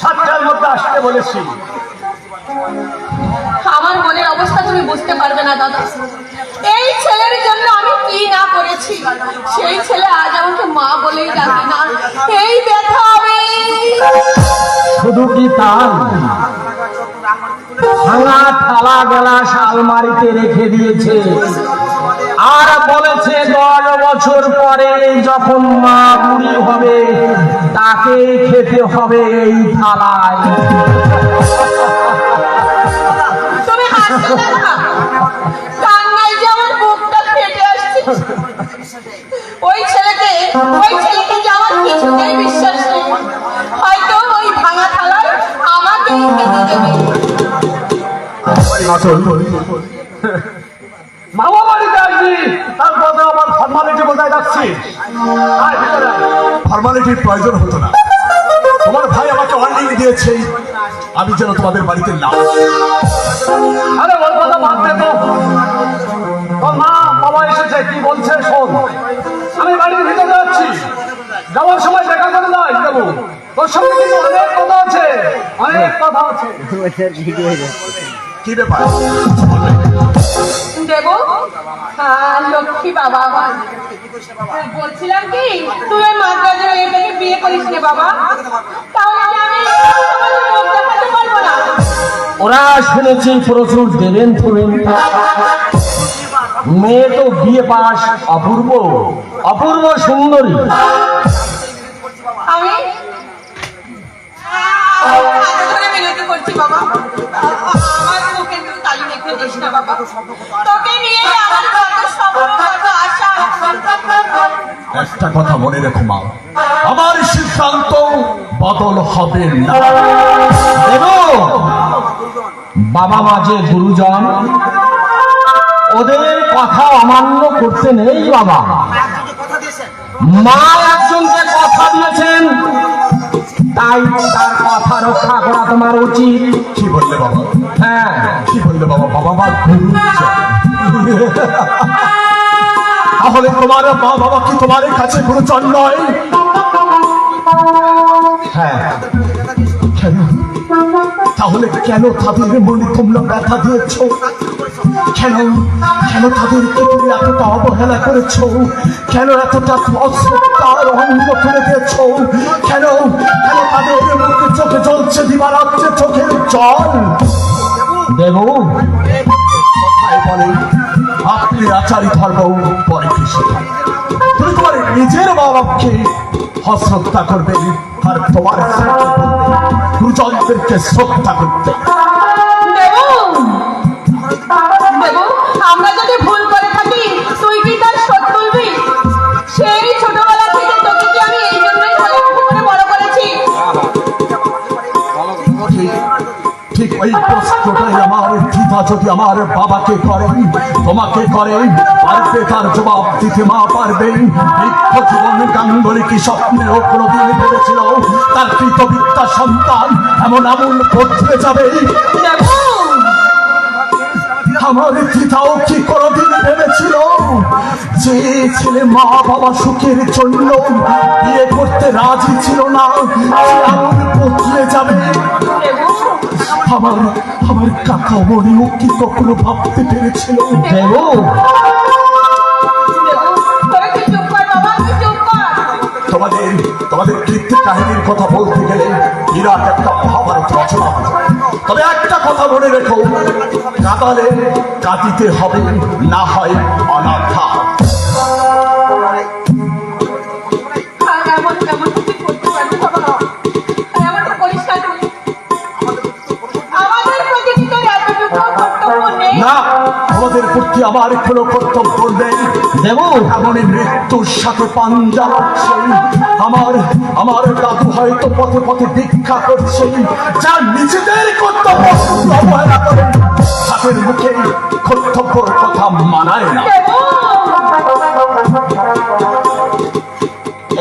7টার মধ্যে আসতে বলেছি। আমার মনের অবস্থা তুমি বুঝতে পারবে না দাদা। এই ছেলের জন্য আমি কি না করেছি। সেই ছেলে আজ আমাকে মা বলেই ডাকে না। এই ব্যথা আমি শুধু কি তার ভাঙা থালা গ্লাস আলমারিতে রেখে দিয়েছে, আর বলেছে 10 বছর পরে যখন মা বুড়ি হবে তাকে খেতে হবে এই থালায়। তুমি হাসছো না? কান্নায় যে আমার বুকটা ফেটে আসছে। ওই ছেলেকে যে আমার কিছুতেই বিশ্বাস নেই। হয়তো ওই ভাঙা থালায় আমাকেই খেতে দেবে। মামা বাড়িতে আসবি, তারপর আবার ফর্মালিটি বজায় রাখছি। ফর্মালিটির প্রয়োজন হতো না। তোমার ভাই আমাকে ওয়ার্নিং দিয়েছে আমি যেন তোমাদের বাড়িতে না আসি। আরে ওর কথা বাদ দে তো। তোর মা বাবা এসেছে, কি বলছে শোন। আমি বাড়ির ভিতরে যাচ্ছি, যাওয়ার সময় দেখা করে নাই দেবো। তোর সঙ্গে কিন্তু অনেক কথা আছে, অনেক কথা আছে। ভিডিও হয়ে যাচ্ছে। কি ব্যাপার? দেব লক্ষ্মী বাবা আমার। বলছিলাম কি, তুই ওই মাদ্রাজের মেয়েটাকে বিয়ে করিস রে বাবা, তাহলে কি আমি সমাজে মুখ দেখাতে পারবো না? ওরা শুনেছি প্রচুর দেবেন তুলেন। মেয়ে তো বিয়ে পাস, অপূর্ব সুন্দরী। আমি হাত ধরে মিনতি করছি বাবা, আমার মুখে তুই কালি দেখে দিস না বাবা। তোকে নিয়ে আমার কত স্বপ্ন, কত আশা। একটা কথা মনে রেখো মা, আমার সিদ্ধান্ত বদল হবে না। দেখো বাবা মা যে গুরুজন, ওদের কথা অমান্য করতে নেই বাবা। মা একজনকে কথা দিয়েছেন, তার তাই তার কথা রক্ষা করা তোমার উচিত। কি বললে বাবা? হ্যাঁ, কি বললে বাবা? বাবা মা গুরুজন। তাহলে তোমার মা বাবা কি তোমার কাছে গুরুজন নয়? হ্যাঁ, কেন? তাহলে কেন তাদের মনে তোমরা ব্যথা দিয়েছ? কেন কেন তাদেরকে তুমি এতটা অবহেলা করেছ? কেন এতটা অশ্রদ্ধার অঙ্গ তুলে দিয়েছ? কেন কেন তাদের মুখে চোখে জ্বলছে দিবারাত্রে চোখের জল? দেবু কথায় বলে আপনি আচারী ধর্ম পরে কৃষ্ণ। তুমি তোমার নিজের মা বাপকে অশ্রদ্ধা করবে আর তোমার গুরুজনদেরকে শ্রদ্ধা করতে। দেবু, দেবু, আমরা যদি ভুল করে থাকি তুই কি তার শোধ তুলবি? সেই ছোটবেলা থেকে তোকে কি আমি এই জন্যই বলে বড় করেছি? ঠিক ওই প্রশ্নটাই আমার পিতা যদি আমার বাবাকে করে, তোমাকে করে, পারবে তার জবাব দিতে মা পারবে? বৃক্ষ জীবন গাঙ্গুলি কি স্বপ্নেও কোনোদিন ভেবেছিল তার কৃতবিদ্যা সন্তান এমন আমূল বদলে যাবে? দেবু, আমার পিতাও কি কোনোদিন ভেবেছিল যে ছেলে মা বাবা সুখের জন্য বিয়ে করতে রাজি ছিল না, সে এমন বদলে যাবে? দেবু, আমার আমার কাকা মনিও কি কখনো ভাবতে পেরেছিল? দেবু দেবু, তোরা তুই চুপ কর বাবা, তুই চুপ কর। তোমাদের তোমাদের কীর্তি কাহিনীর কথা বলতে গেলে বিরাট একটা মহাভারত রচনা হবে। তবে একটা কথা মনে রেখো, কাঁদালে কাঁদিতে হবে, না হয় অনাথা। আর এমন এমন তুই করতে পারবি বাবা? আর এমনটা করিস না তুই। আমাদের প্রতি কি তোর এতটুকু কর্তব্য নেই? না, আমাদের প্রতি আমার কোনো কর্তব্য নেই। দেবু এমনই মৃত্যুর সাথে পাঞ্জা লড়ছে। আমার দাদু হয়তো পথে পথে ভিক্ষা করছে, যা নিজেদের কর্তব্য অবহেলা করে তাদের মুখে কর্তব্যের কথা মানায় না। দেবু,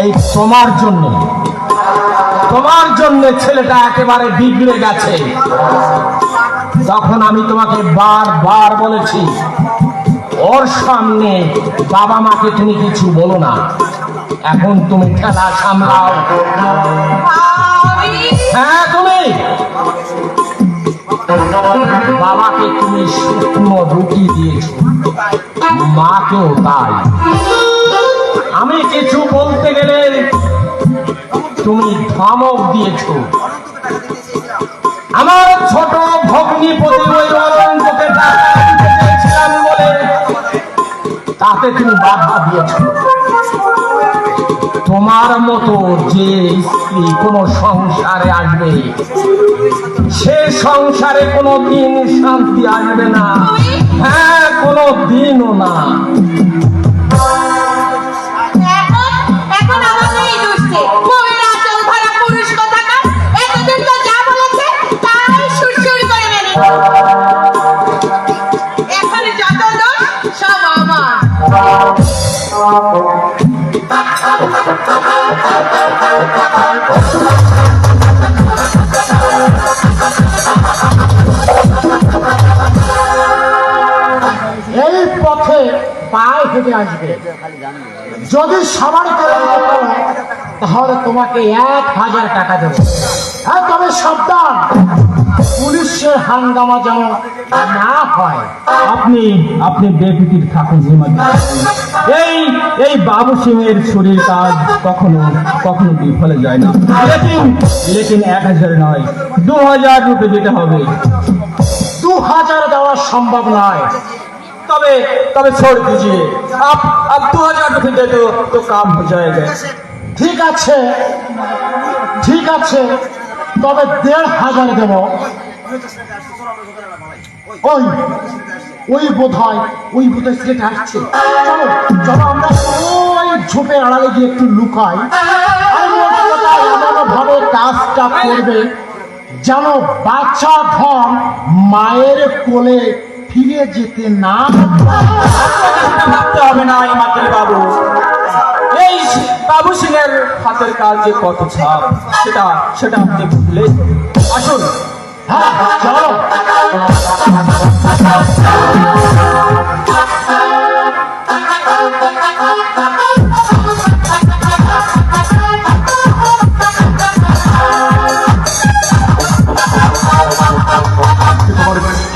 এই তোমার জন্য ছেলেটা একেবারে বিগড়ে গেছে। তখন আমি তোমাকে বারবার বলেছি ওর সামনে বাবা মাকে তুমি কিছু বলো না। এখন তুমি খেলা সামলাও। আমি হ্যাঁ, তুমি বাবাকে তুমি শুকনো রুটি দিয়েছো, মাকেও তাই। আমি কিছু বলতে গেলে তুমি ধমক দিয়েছো। আমার ছোট ভগ্নিপতি ওই অরঙ্গকে টাকা দিতে চেয়েছিলাম বলে তাতে তুমি বাধা দিয়েছো। তোমার মতো যে স্ত্রী কোন সংসারে আসবে, সে সংসারে কোনো দিন শান্তি আসবে না। হ্যাঁ, কোনো দিনও না। এখন আমাকেই দুষছে। মহিলা আচল ভরা পুরুষ কোথাকার। এতদিন তো যা বলেছে তাই সুরসুরি করে মেনে। এখানে যত দোষ সব আমার। এই পথে পায়ে হেঁটে আসবে। যদি সবার করে দিতে পারো, তাহলে তোমাকে 1000 টাকা দেবো। হ্যাঁ, তবে সাবধান, পুলিশের হাঙ্গামা যেন না হয়। আপনি বেফিকির থাকুন হিমাদ্রি। এই বাবু সিং এর শরীর কাজ কখনো বিফলে যায় না। লেকিন 1000 নয়, 2000 রুপে দিতে হবে। 2000 দেওয়া সম্ভব নয়। तबे छोड़ दीजिए। आप 2000 रुपये दे दो तो काम हो जाएगा। ঠিক আছে, ঠিক আছে, তবে 1500 দেব। ওই বোধহয় সেটা আসছে। চলো চলো, আমরা ওই ঝোপের আড়ালে গিয়ে একটু লুকাই। আর মোট কথা এমন ভাবে কাজটা করবে যেন বাচ্চা ধন মায়ের কোলে ফিরে যেতে না। ভাবতে হবে না হিমাদ্রি বাবু, এই বাবু সিং এর হাতের কাজ যে কত ছাপ সেটা আপনি ভুলে আসুন। হ্যাঁ চলো।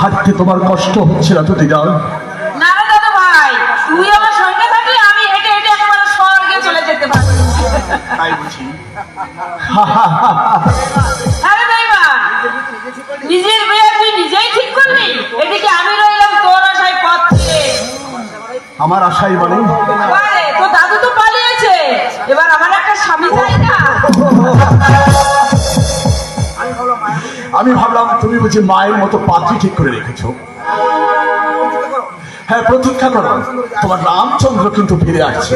হাঁটতে তোমার কষ্ট হচ্ছে না তো দিদা? না রে দাদু ভাই, তুই আমার সঙ্গে থাকলে আমি হেঁটে হেঁটে একেবারে স্বর্গে চলে যেতে পারি। তাই বুঝি? আরে বেঈমান, নিজের বিয়ে তুই নিজেই ঠিক করলি, এদিকে আমি রইলাম তোর আশায় পথ ছেড়ে। আমার আশাই মানে আরে তোর দাদু তো পালিয়েছে, এবার আমার একটা স্বামী চাই না? আমি ভাবলাম তুমি বুঝি মায়ের মতো পাত্রী ঠিক করে রেখেছো। হ্যাঁ, প্রতীক্ষা করো, তোমার রামচন্দ্র কিন্তু ফিরে আসছে।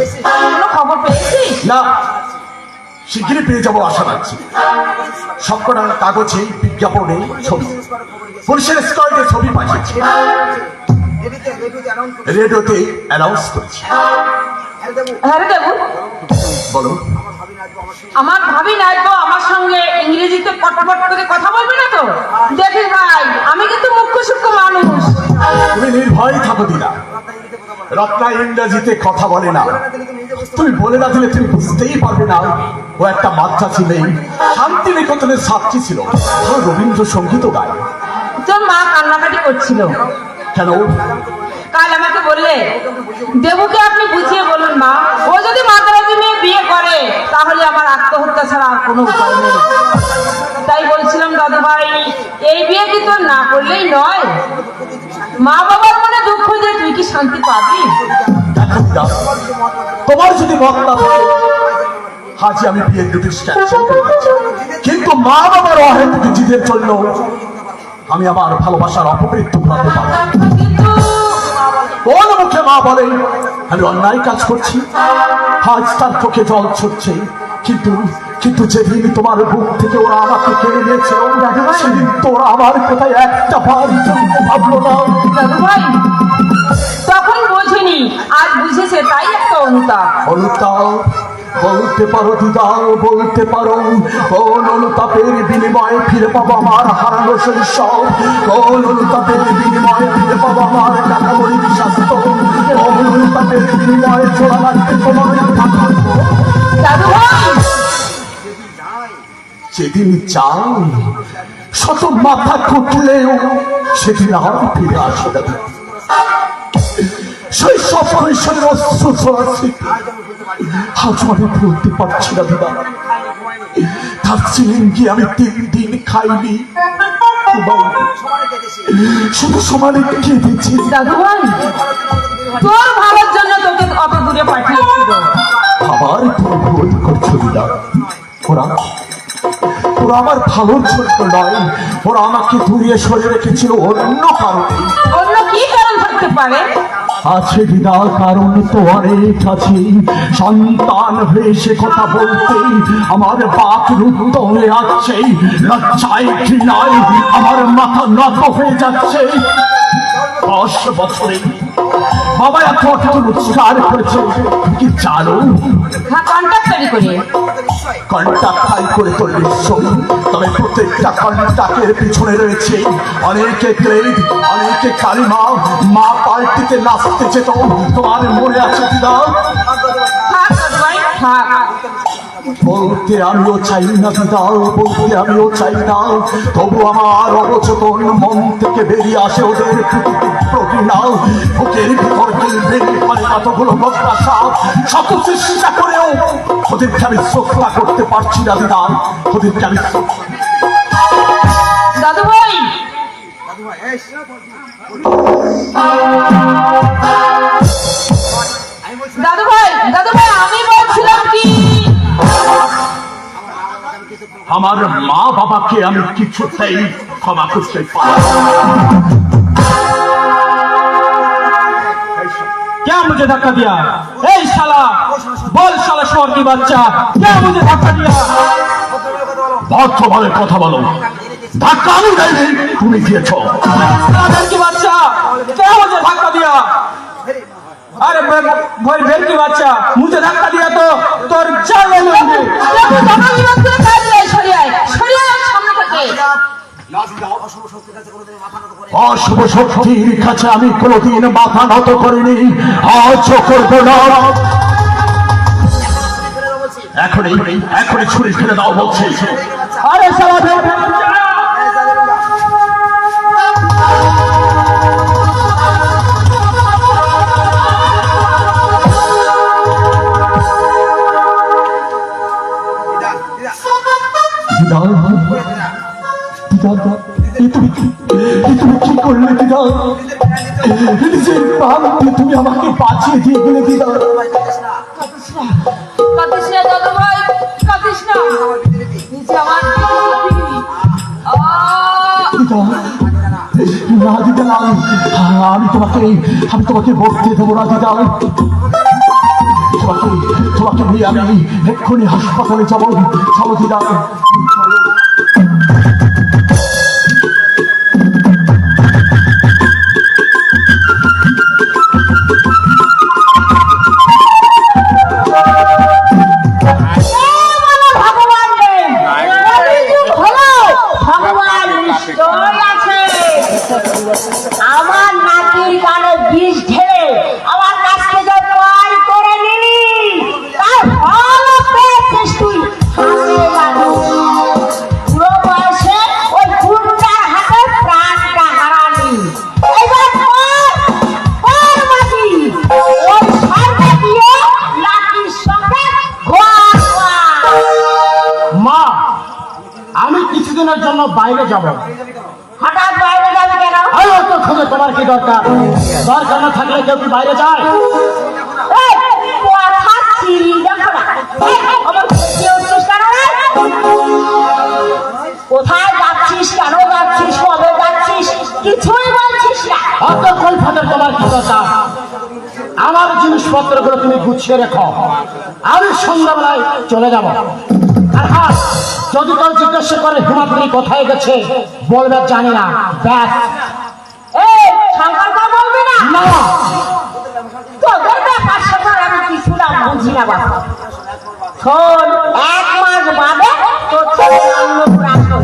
কোনো খবর পেয়েছিস? না, শিগগিরই পেয়ে যাবো আশা রাখছি। সবকটা কাগজে বিজ্ঞাপনে ছবি, পুলিশের স্কোয়াডে ছবি পাঠিয়েছে, রেডিওতে অ্যানাউন্স করেছে। হ্যাঁ রে দেবু, বলো। আমার ভাবি নাইবো আমার সঙ্গে ইংরেজিতে পটপট করে কথা বলবে না তো? দেখিস ভাই, আমি কিন্তু মুখ্য সূক্ষ্ম মানুষ। তুমি নির্ভয় থাকো দিদা, রত্না ইংরেজিতে কথা বলে না। তুমি বলে না দিলে তুমি বুঝতেই পারবে না ও একটা বাচ্চা ছিলেন, শান্তিনিকেতনের ছাত্রী ছিল, ও রবীন্দ্রসঙ্গীত গায়। তোর মা কান্নাকাটি করছিল কেন? কাল আমাকে বললে, দেবুকে আপনি বুঝিয়ে বলুন মা, ও যদি মাতারাজি মেয়ে বিয়ে করে তাহলে আমার আত্মহত্যা ছাড়া আর কোনো উপায় নেই। তাই বলছিলাম দাদু ভাই, এই বিয়ে কি তোর না করলেই নয়? মা বাবার মনে দুঃখ যে তুই কি শান্তি পাবি? দেখো দিদা, তোমার যদি মত না থাকে আজই আমি বিয়ের নোটিশ ক্যান্সেল করে দিচ্ছি। কিন্তু মা বাবার অহেতুক জিদের জন্য আমি আমার ভালোবাসার অপমৃত্যু ঘটাতে পারবো না। কিন্তু কোন মুখে মা বলে আমি অন্যায় কাজ করছি? আজ তার চোখে জল ছুটছে, কিন্তু কিন্তু যেদিন তোমার বুক থেকে ওরা আমাকে কেড়ে নিয়েছিল, সেদিন তোরা আমার কোথায় একটা বার ভাবলো না। দাদু ভাই তখন বোঝেনি, আজ বুঝেছে, তাই একটা অনুতাপ। অনুতাপ বলতে পারো দিদা, বলতে পারো কোন অনুতাপের বিনিময়ে ফিরে পাবো আমার হারানো শৈশব? কোন অনুতাপের বিনিময়ে ফিরে পাবো আমার কাঠামোরিক স্বাস্থ্য? কোন অনুতাপের বিনিময়ে চোরা লাগবে তোমার টাকা? দাদু ভাই যেদিন চাই শত মাথা খুঁটলেও সেদিন আর ফিরে আসে না। শৈশব কৈশোরের অস্ত্র ছোড়া স্মৃতি আজ আমি ভুলতে পারছি না দিদা। দার্জিলিং গিয়ে আমি 3 দিন খাইনি, শুধু সমানে কেঁদেছি। দাদু ভাই তোর ভালোর জন্য তোকে অত দূরে পাঠিয়েছিল। আবার তুমি ভুল করছো দিদা। ওরা ওরা আমার ভালোর জন্য নয়, ওরা আমাকে দূরিয়ে সরে রেখেছিল অন্য কারণে। অন্য কি কারণ থাকতে পারে? আছে দিদা, কারণ তো অনেক আছে। সন্তান হয়ে সে কথা বলতে আমার বাক রুদ্ধ হয়ে আসছে, লজ্জায় ঘৃণায় আমার মাথা নত হয়ে যাচ্ছে। 10 বছরে বাবা এত অর্থ রোজগার করেছে কি জানো? হ্যাঁ, কন্ট্রাক্টারি করে। কন্ট্রাক্ট ফাইল করে তো নিশ্চয়ই, তবে প্রত্যেকটা কন্ট্রাক্টের পিছনে রয়েছে অনেকে ক্রেডিট, অনেকে কালিমা। মা পাল্টিতে নাচতে যেত, তোমার মনে আছে দিদা? থাক দাদু ভাই থাক। বলতে আমিও চাই না দিদা, বলতে আমিও চাই না, তবু আমার অবচেতন মন থেকে বেরিয়ে আসে ওদের প্রতিনা। বুকের ভিতর গিলবে মানে কতগুলো প্রত্যাশা, শত চেষ্টা করেও ওদেরকে আমি শ্রদ্ধা করতে পারছি না দিদা, ওদেরকে আমি দাদু ভাই দাদু ভাই দাদু ভাই আমি বলছিলাম কি, আমার মা বাবাকে আমি কিছুতেই ক্ষমা করতে পারি। क्या मुझे धक्का दिया? ए शाला, बोल शाला शोर की बच्चा, क्या मुझे धक्का दिया? ভদ্রভাবে কথা বলো, ধাক্কা আমি দেয়নি, তুমি দিয়েছ। राधर की बच्चा, क्या मुझे धक्का दिया? আরে ভয় ভেলকি বাচ্চা মুঝে ধাক্কা দিয়া তো তোর চাল লাগবে। অশুভ শক্তির কাছে আমি কোনোদিন মাথা নত করিনি, আজও করবো না। এখনই ছুরি ফেলে দাও বলছি। আরে সালা তুমি কি করলে দিদা? নিজের প্রাণ দিয়ে তুমি আমাকে বাঁচিয়ে দিয়ে গেলে দিদা। কাঁদিস না দাদু ভাই, কাঁদিস না। নিচে আমার না দিদা, আমি তোমাকে বলতে দেবো না দিদা। তোমাকে নিয়ে আমি এক্ষুনি হাসপাতালে যাবো দিদা। আমার নাতির কানে বিষ ঢেলে আমার কাছ থেকে জয় করে নিলি, তার ফল পেয়েছিস তুই। পুরো বয়সে ওই গুন্ডার হাতে প্রাণটা হারালি। এবার বাকি ওই সরকার দিয়ে নাতির সঙ্গে মা, আমি কিছুদিনের জন্য বাইরে যাব। হঠাৎ বাইরে যাবে কেন? তো খোঁজে তোমার কি দরকার? দরকার না থাকলে কেউ কি বাইরে যায়? কোথায় যাচ্ছিস, কেন যাচ্ছিস, কবে যাচ্ছিস, কিছুই বলছিস না। অত কৈফিয়তের তোমার কি দরকার? আমার জিনিসপত্রগুলো তুমি গুছিয়ে রেখো, আমি সন্ধ্যাবেলায় চলে যাব। আর হ্যাঁ, যদি কেউ জিজ্ঞাসা করে হিমাদ্রি কোথায় গেছে, বলবে জানি না, ব্যাস। এই শঙ্করদা বলবি না? না, তোদের ব্যাপার সাথে আমি কিছুটা বুঝি না বাবা। শোন, 1 মাস বাদে তোর ছেলে অন্নপ্রাশন।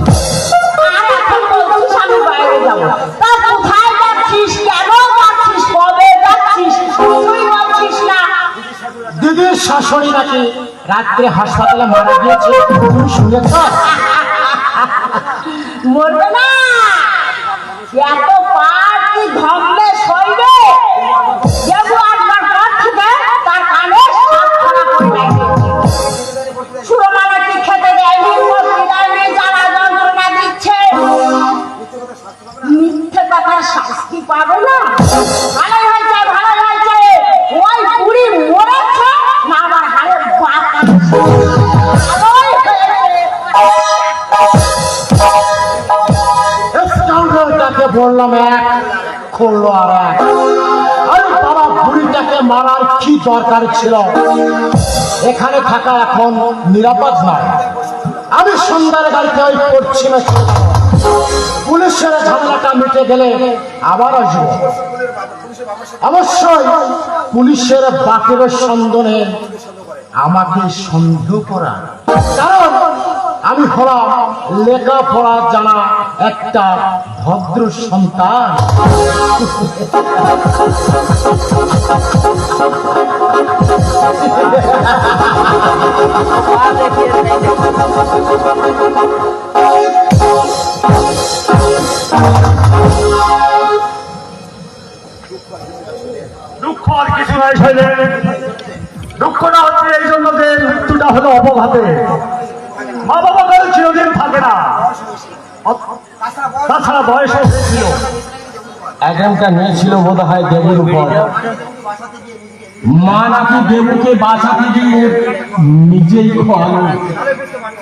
আর এখন বলছিস আমি বাইরে যাব। তা কোথায় যাচ্ছিস, কেন যাচ্ছিস, কবে যাচ্ছিস, কিছুই বলছিস না। দিদির শাশুড়ি নাকি রাত্রে হাসপাতালে মারা গিয়েছে, তুমি শুনেছ? মরবে না, এত পার কি ধমলে সইবে? যেবু একবার পর থেকে তার কানে সাতখানা করে লাগিয়েছে। সুরমানে কি খেতে দেয়নি, মরতে দেয়নি, জ্বালা যন্ত্রণা দিচ্ছে। মিথ্যে কথার শাস্তি পাবে না। ভালোই হয়েছে, ভালোই হয়েছে। ওই বুড়ি মরেছে না, আমার হাড়ের বাপ ভালোই হয়েছে। স্কাউন্ডারটাকে বললাম এক, করলো আর এক। আরে বাবা, বুড়িটাকে মারার কি দরকার ছিল? এখানে থাকা এখন নিরাপদ নয়। আমি সন্ধ্যার গাড়িতে ওই পশ্চিমে পুলিশের ঝামেলাটা মিটে গেলে আবার আসবো। অবশ্যই পুলিশের বাপের সন্ধানে আমাকে সন্দেহ করা, কারণ আমি হলাম লেখাপড়া জানা একটা ভদ্র সন্তান। দুঃখ আর কিছু নাই ছেলে, দুঃখটা হচ্ছে এই জন্য যে মৃত্যুটা হলো অবঘাতে। মা বাবা কারো চিরদিন থাকে না, তাছাড়া বয়স হয়েছিল। এখানটা নিয়েছিল বোধ হয় দেবীর উপর। মা নাকি দেবুকে বাঁচাতে গিয়ে নিজেই খোয়ালো।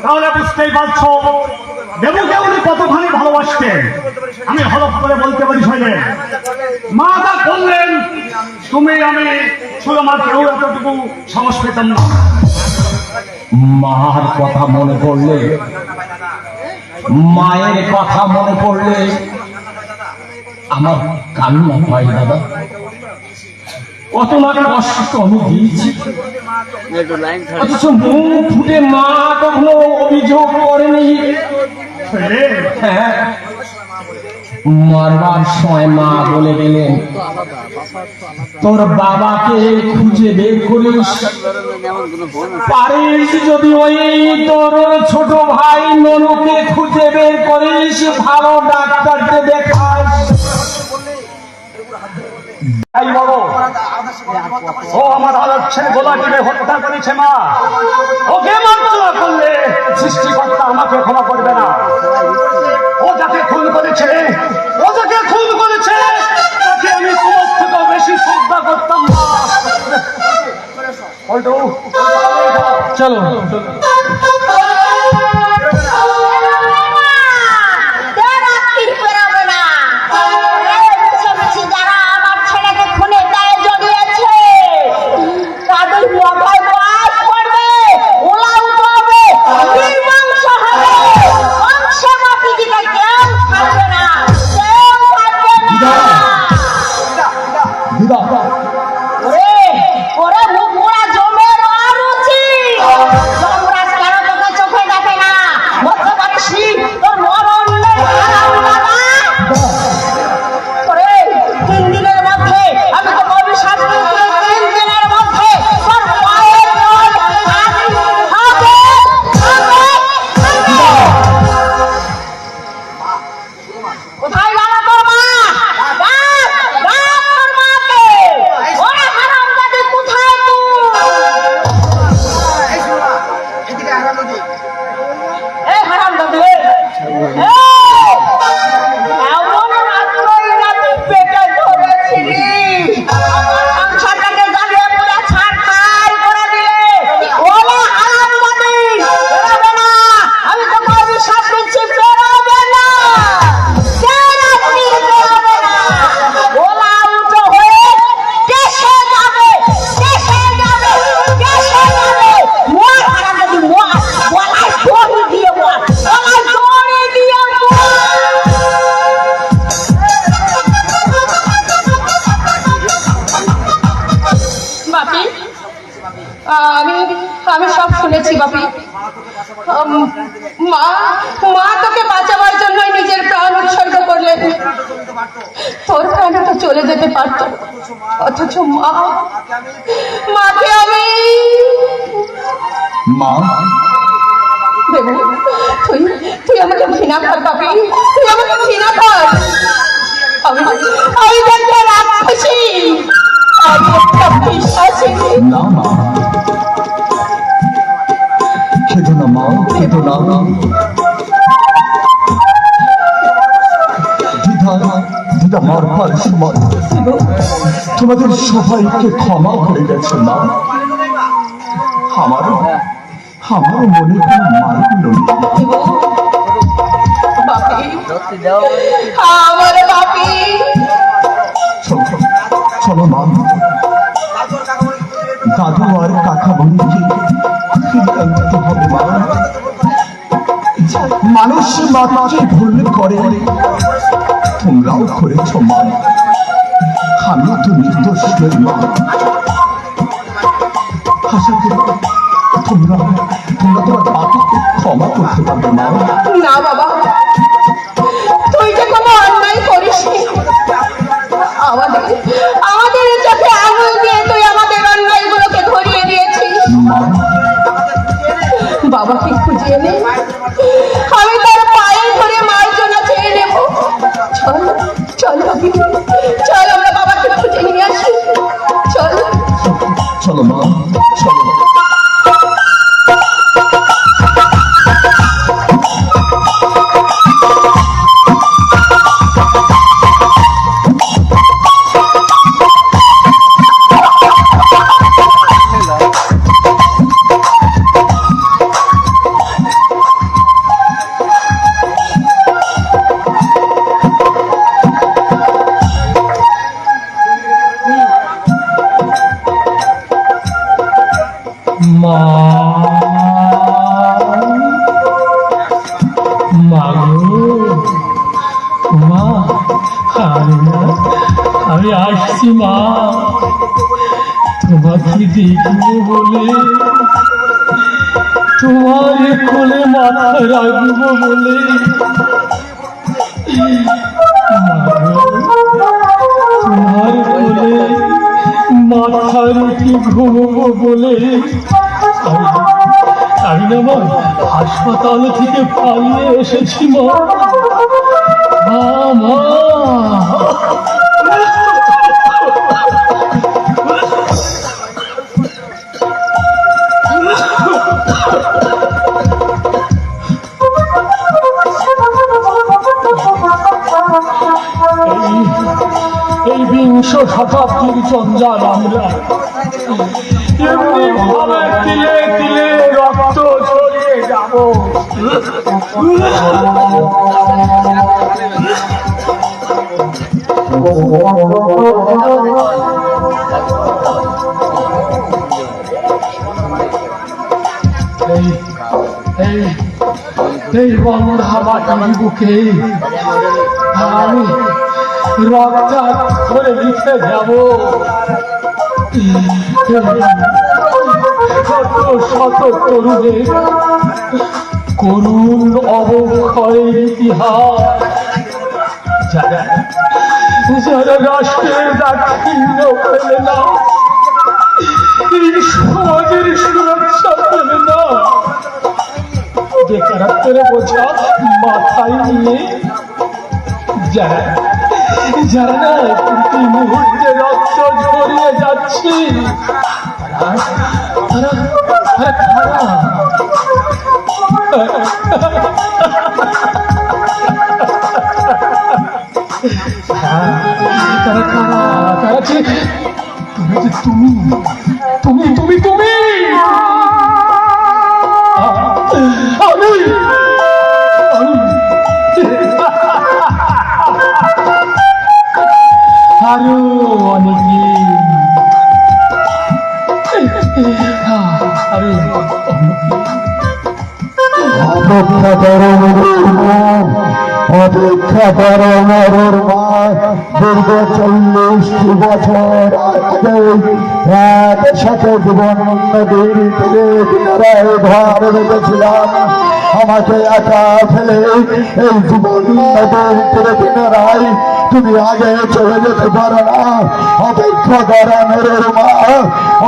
তাহলে বুঝতেই পারছো দেবুকে উনি কতখানি ভালোবাসতেন। আমি হলফ করে বলতে পারি ছেলে, মা তা বললেন তুমি আমি শুধু আমার কেউ এতটুকু সাহস পেতাম না। মার কথা মনে পড়লে, মায়ের কথা মনে পড়লে আমার কান্না পায় দাদা। কত না কষ্ট আমি দিয়েছি, একটু লাইন ধরে অথচ মুখ ফুটে মা কখনো অভিযোগ করেনি। হ্যাঁ, মরবার সময় মা বলে গেলেন, তোর বাবাকে খুঁজে বের করিস, যেমন কোনো ফোন পারিস যদি ওই তোর ছোট ভাই ননুকে খুঁজে বের করিস, ভালো ডাক্তারকে দেখাস। তাই বলো, ও আমার আলোক ছেলে গোলাটিকে হত্যা করেছে মা, ওকে মার্জনা করলে সৃষ্টিকর্তা আমাকে ক্ষমা করবে না। ও যাকে খুন করেছে, ও যাকে খুন করেছে, তাকে আমি তোমার থেকে বেশি শ্রদ্ধা করতাম না। পল্টু, চলো যারা আমার ছেলেকে খুনের দায়ে জড়িয়েছে তাদের মাথায় বাজ পড়বে, ওলাও হবে, নির্বংশ হবে, বংশে মাটি দিতে কেউ থাকবে না, কেউ থাকবে না। দিদা, ওরে ওরে মুখ পোড়া জমের অরুচি, যমরাজ কেন তোকে চোখে দেখে না? বলতে পারিস নি তোর মরণ নেই হারাম দাদা? ওরে 3 দিনের মধ্যে আমি তো অভিশাপ দিয়েছি, 3 দিনের মধ্যে তোর মায়ের রোল হাজির হবে, হবে, হবে। কোথায় গেল তোর মা? ডাক, ডাক তোর মাকে। ওরে হারামজাদি, কোথায় তুই? এই হারামজাদি, এই! এমন রাত্রই না তুই পেটে ধরেছিলি, আমার সংসারটাকে জ্বালিয়ে পুড়ে ছারখার করে দিলে। ওরে হারামজাদি, বেরোবে না, আমি তোকে অভিশাপ দিচ্ছি, বেরোবে না, বেরোবে না। ওলা উঁচু হয়ে দেশে যাবে, দেশে যাবে, দেশে যাবে। মর হারামজাদি, মর, গলায় দড়ি দিয়ে মর, গলায় দড়ি দিয়ে মর। বাপি, আমি আমি সব শুনেছি বাপি। মা মা তোকে বাঁচাবার জন্য নিজের প্রাণ উৎসর্গ করলেন। তোর প্রাণটা চলে যেতে পারত, অথচ মাকে আমি মা, দেবু, তুই তুই আমাকে ঘৃণা কর বাপি, তুই আমাকে ঘৃণা কর। আমি আমি দেখতে রাক্ষসী, আমি একটা বিশ্বাসী। না মা, খেদো না মা, খেদো না। দিদা, দিদা মরবার সময় তোমাদের সবাইকে ক্ষমা করে গেছে মা। আমারও আমারও মনে কোনো মারগুলো নেই। বাপি, সত্যি দেওয়া আমার বাপি। চলো, চলো মা, দাদু আর কাকা বলিকে ফিরে আনতে হবে মা। মানুষ মাকে ভুল করে, তোমরাও করেছ মা, আমিও তো নির্দোষ নই মা। আশা করি তোমরা তোমরা তোমার বাবাকে ক্ষমা করতে পারবে মা। না বাবা, তুই যে কোনো অন্যায় করিসনি। আমাদের আমাদের চোখে আঙুল দিয়ে তুই আমাদের অন্যায়গুলোকে ধরিয়ে দিয়েছিস। মা, বাবাকে খুঁজে এনে আমি তার পায়ে ধরে মার্জনা চেয়ে নেব। চল চল বাপি, চল আমরা বাবাকে খুঁজে নিয়ে আসি, চল। চলো মা, চলো। আমি আসছি মা, তোমাকে দেখবো বলে, তোমার কোলে মাথা রাখবো বলে। তোমার কোলে মাথা রেখে ঘুমবো বলে আমি না মা হাসপাতাল থেকে পালিয়ে এসেছি মা। মা এই বিংশ শতাব্দীর জঞ্জাল আমরা এমনি ভাবে তিলে তিলে রক্ত ঝরিয়ে যাব। এই বন্ধা মাটির বুকে আমি রক্তাত করে লিখে যাব শত শত তরুণের করুণ অবক্ষয়ের ইতিহাস। যারা যারা রাষ্ট্রের দাক্ষিণ্য পেলে না, এই সমাজের সুরক্ষা পেলে না, বেকারত্বের বোঝা মাথায় নিয়ে যারা যারা না প্রতি মুহূর্তে রক্ত ঝরিয়ে যাচ্ছে, তারা তুমি তুমি তুমি তুমি আমি আরো অনেকদিন অপেক্ষা করো মরুর মা, অপেক্ষা করো মরুর মা। দীর্ঘ 40টি বছর আগে একসাথে জীবন নদীর তীরে কিনারায় ঘর বেঁধেছিলাম। আমাকে একা ফেলে এই জীবন নদীর তীরে কিনারায় তুমি আগে চলে যেতে পারো না। অপেক্ষা করো মরুর মা,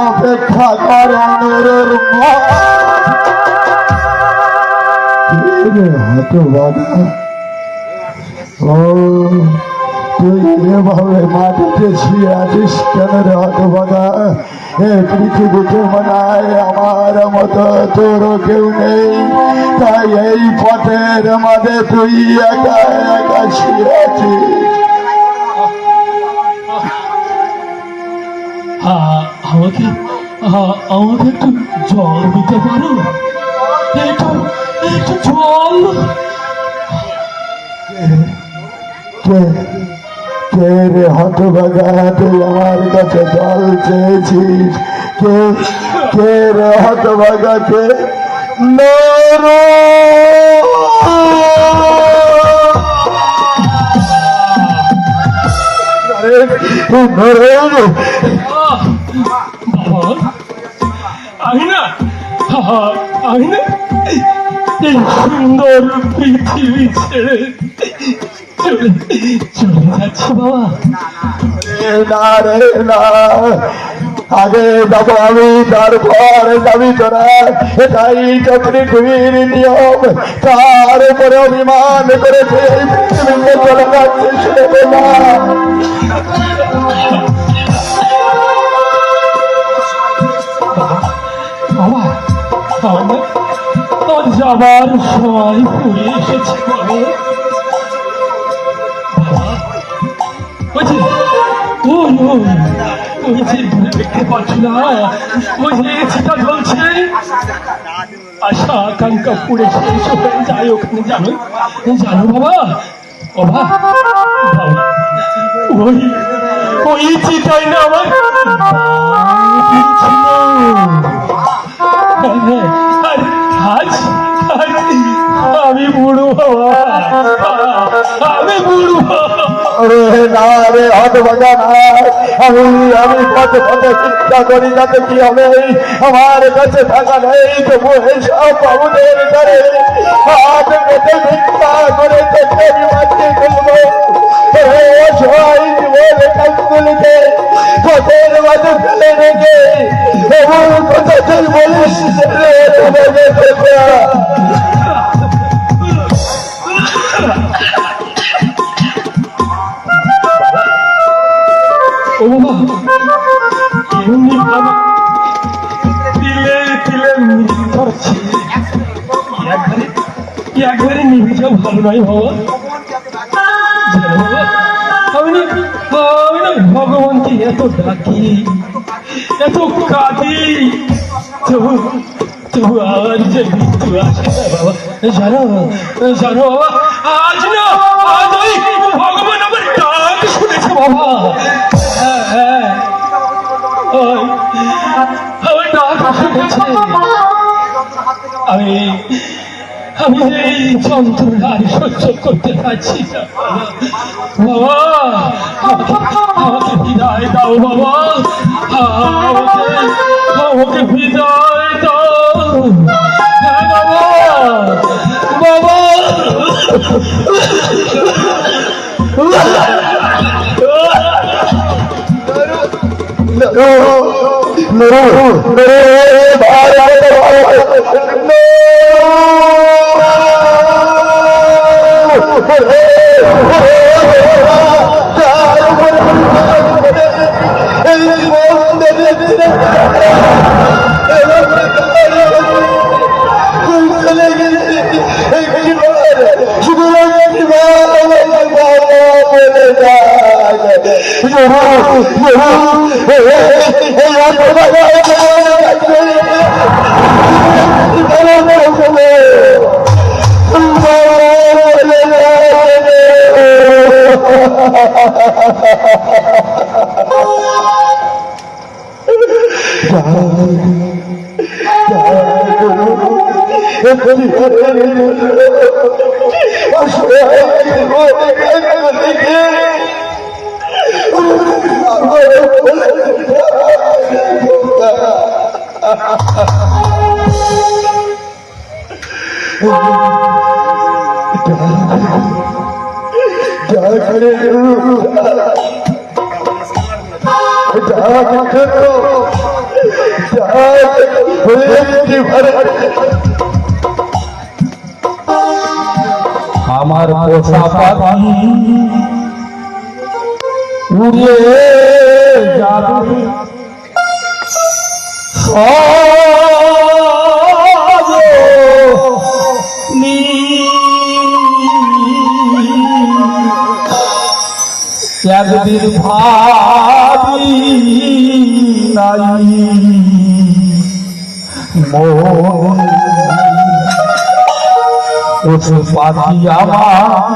অপেক্ষা করো মরুর মা। হতভাগা, ও তুই এভাবে মাটিতে শুয়ে আছিস কেন রে হতভাগা? এ পৃথিবীতে মনে হয় আমার মতো তোর কেউ নেই, তাই এই পথের মাঝে তুই একা একা শুয়ে আছিস। আমাকে আমাকে একটু জল দিতে পারো? একটু একটু জল। কে রে হতভাগা, তুই আমার কাছে জল চেয়েছিস? কে রে হতভাগা? কে? আমি না এই সুন্দর পৃথিবী ছেড়ে চলে যাচ্ছি বাবা। না রে না, আগে যাবো আমি, তারপর যাবি তোরা, এটাই তো পৃথিবীর নিয়ম। তার উপরে অভিমান করেছে এই পৃথিবীতে চলে যাচ্ছে শুনে না। বাবা আমার যাবার সময় ফুরে এসেছে বাবা। ওই যে দেখতে পাচ্ছি না, ওই যে সেটা জ্বলছে, আশা আকাঙ্ক্ষা পুড়ে শেষ হয়ে যায় ওখানে। জানো জানো বাবা, বাবা বাবা ওই ওই চিতাই না আমার আজ আমি বুড়ো বাবা, আমি বুড়ো। না রে হতভাগা না, আমি পথে পথে চিন্তা করি যাতে কি হবে, আমার কাছে টাকা নেই, তবু এইসব বাবুদের করে হাত পেতে ভিক্ষা করে তোকে আমি বাঁচিয়ে তুলবো। অসহায় জীবন কাজগুলিতে পথের মাঝে ফেলে রেখে এমন কথা তুই বলিস রে, এমনি ভাবে তিলে তিলে মৃত্যু করছি, একবারে নিভিজেও ভালো নয় বাবা। জানো বাবা, আমি না ভগবানকে এত ডাকি, এত কাঁদি, তবু আর যে মৃত্যু আসে না বাবা। জানো বাবা, আজ ওই ভগবান আমার ডাক শুনেছে বাবা। হ্যাঁ, আমার ডাক শুনেছে। আমি এই যন্ত্রণা আর সহ্য করতে পারছি না বাবা। আমাকে বিদায় দাও বাবা, আমাকে বিদায় দাও। হ্যাঁ বাবা, বাবা। আমার পোষা পাখি উড়ে যাবে একদিন ভাবি নাই মন পশু পাখি আমার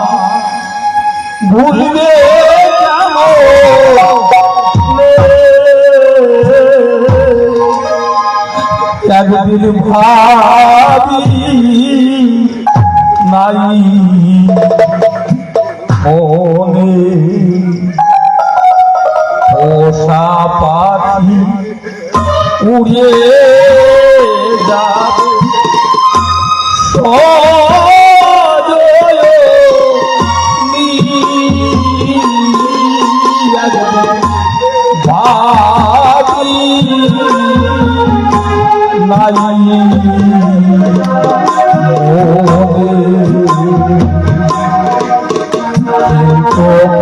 ভুলবে একদিন ভাবি নাই মনে পোষা পাখি উড়ে যাবে ভাবি নাই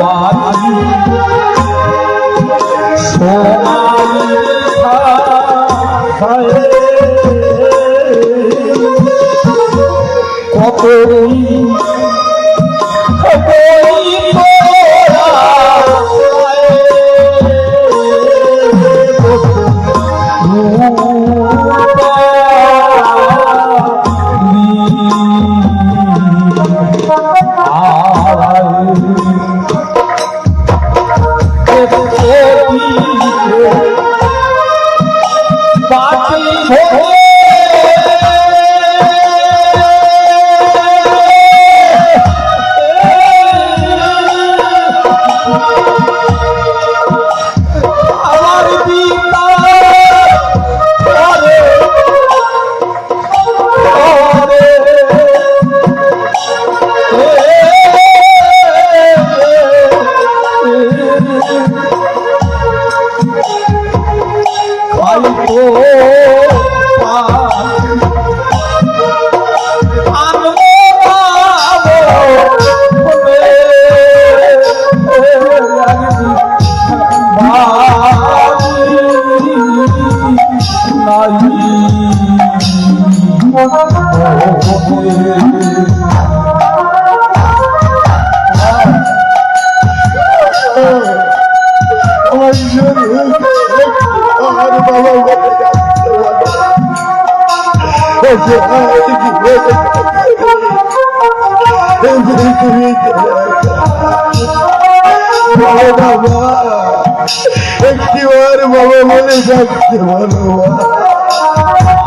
পাখি একটিবার বাবা বলে ডাকতে বলো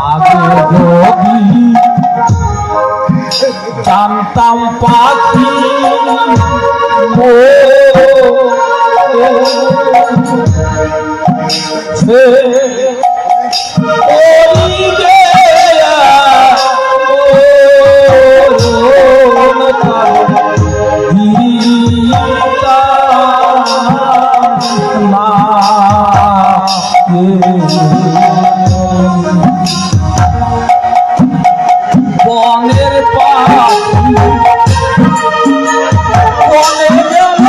আগে যদি জানতাম পাখি বনের পাখি বনে গেল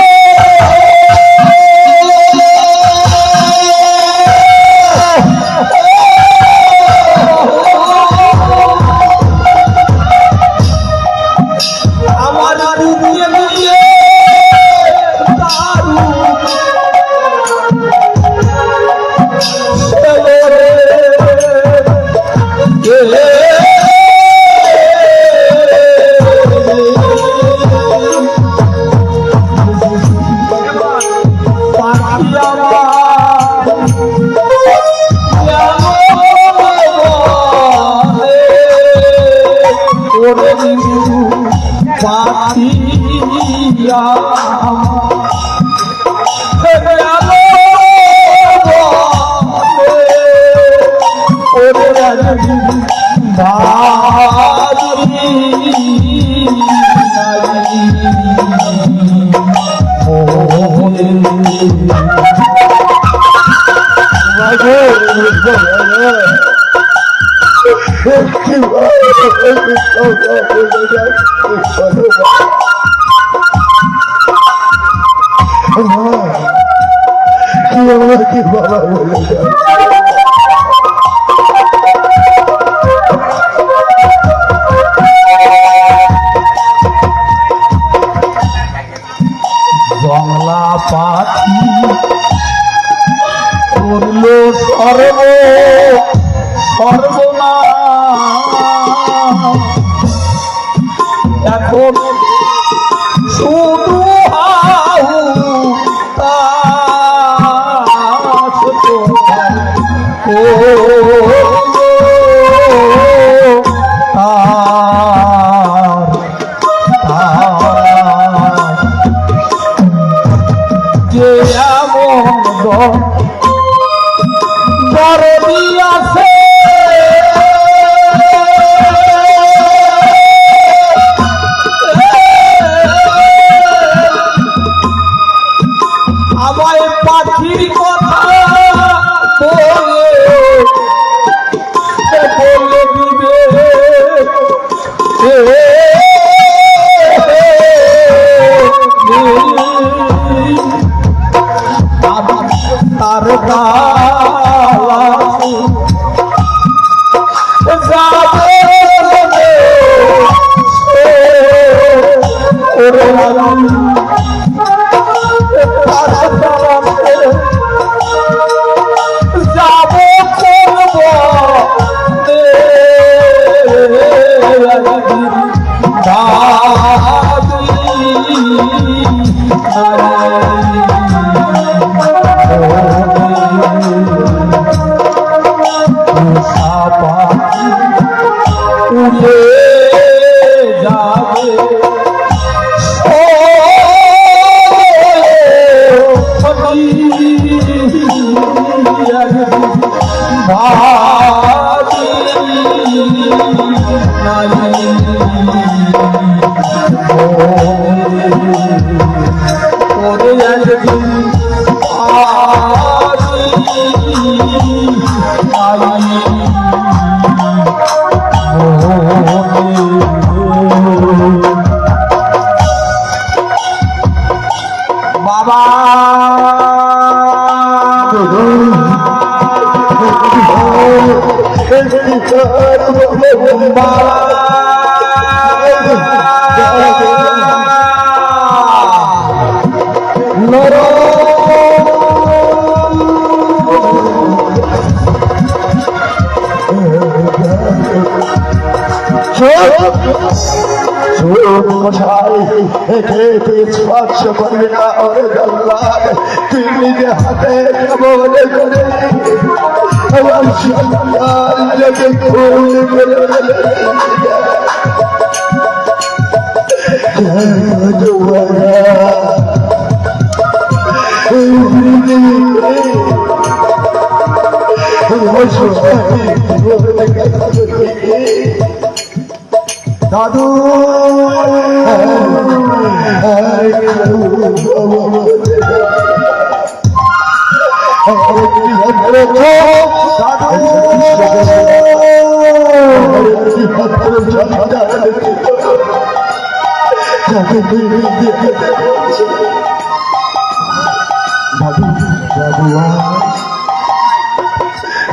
আমার বুকে নিয়ে দারু আমাকে বাবা বলে বাংলা পাখি করল সর্বনা এখন শুধু হাহু তাস তোমার ও যে এমন দরদি আছে আমায় পাখির কথা বলে দিবে তার উড়ে যাবে বাবা মশাই একে স্পর্শ করবে না ওরে জল্লাদ তুই নিজে হাতে কেমন করে আমার সন্তানকে খুন করে দাদু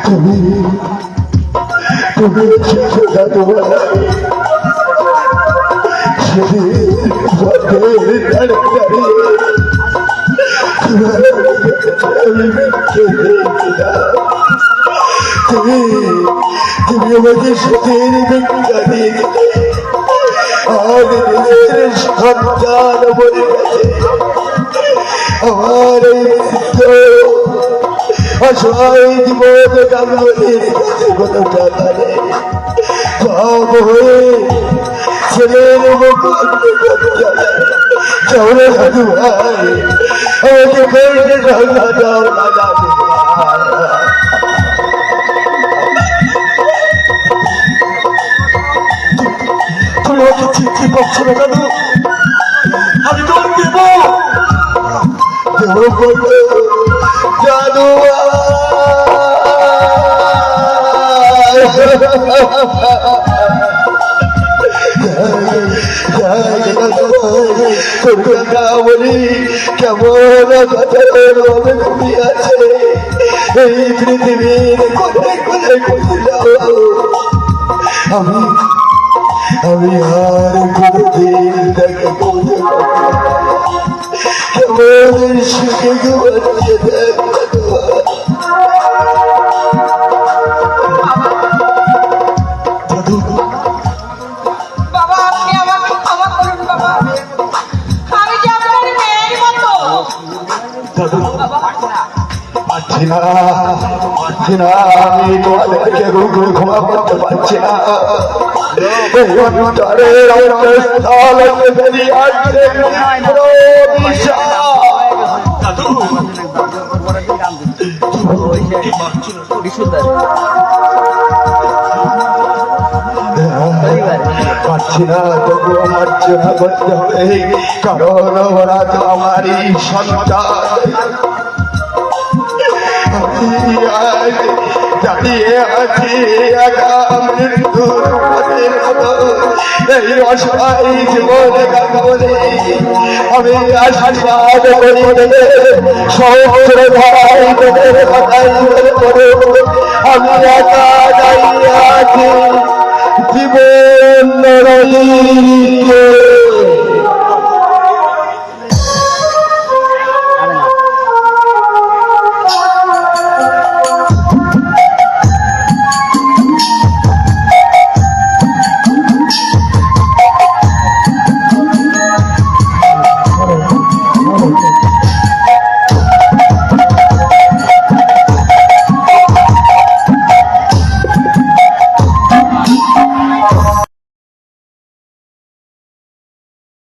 তুমি দাদু তুমি আমাকে সুখের ভিক্ষা দিয়ে দিতে আর নিজের সন্তান বলে গেছে আমার এই অসহায় জীবন কামড়ের কাছে কোনো টাকা নেই সব হয়ে ছেলের মুখ চৌড়ে সাধু ভাই আমাকে বেড়ে ঢাকা দাও দাদা তুমি আমাকে চিঠি পাচ্ছ না দাদু আমি তোর দেব দাদু বলি কেমন কথা ঘুমিয়ে আছে এই পৃথিবীর কোথায় কোথায় আমি আমি আর কোনদিন তাকে বলতে কেমন সুখে ঘুমাচ্ছে বাবা আপনি আমাকে ক্ষমা করুন বাবা আমি যে আপনার মেয়ের মতো পারছি না আমি তোমাদেরকে ক্ষমা করতে পারছি না এই অন্তরের অন্তঃস্থল হতে বেরিয়ে আসছে পারছি না তবু আমার জন্য করতে হবে কারণ ওরা তো আমারই সন্তান দাঁড়িয়ে আছি একা মৃত্যুর পথের মতো এই অসহায় জীবনে কামড়ে আমি আশীর্বাদ করি সহস্র ভাই তোদের কথাই করে আমি একা দাঁড়িয়ে আছি জীবন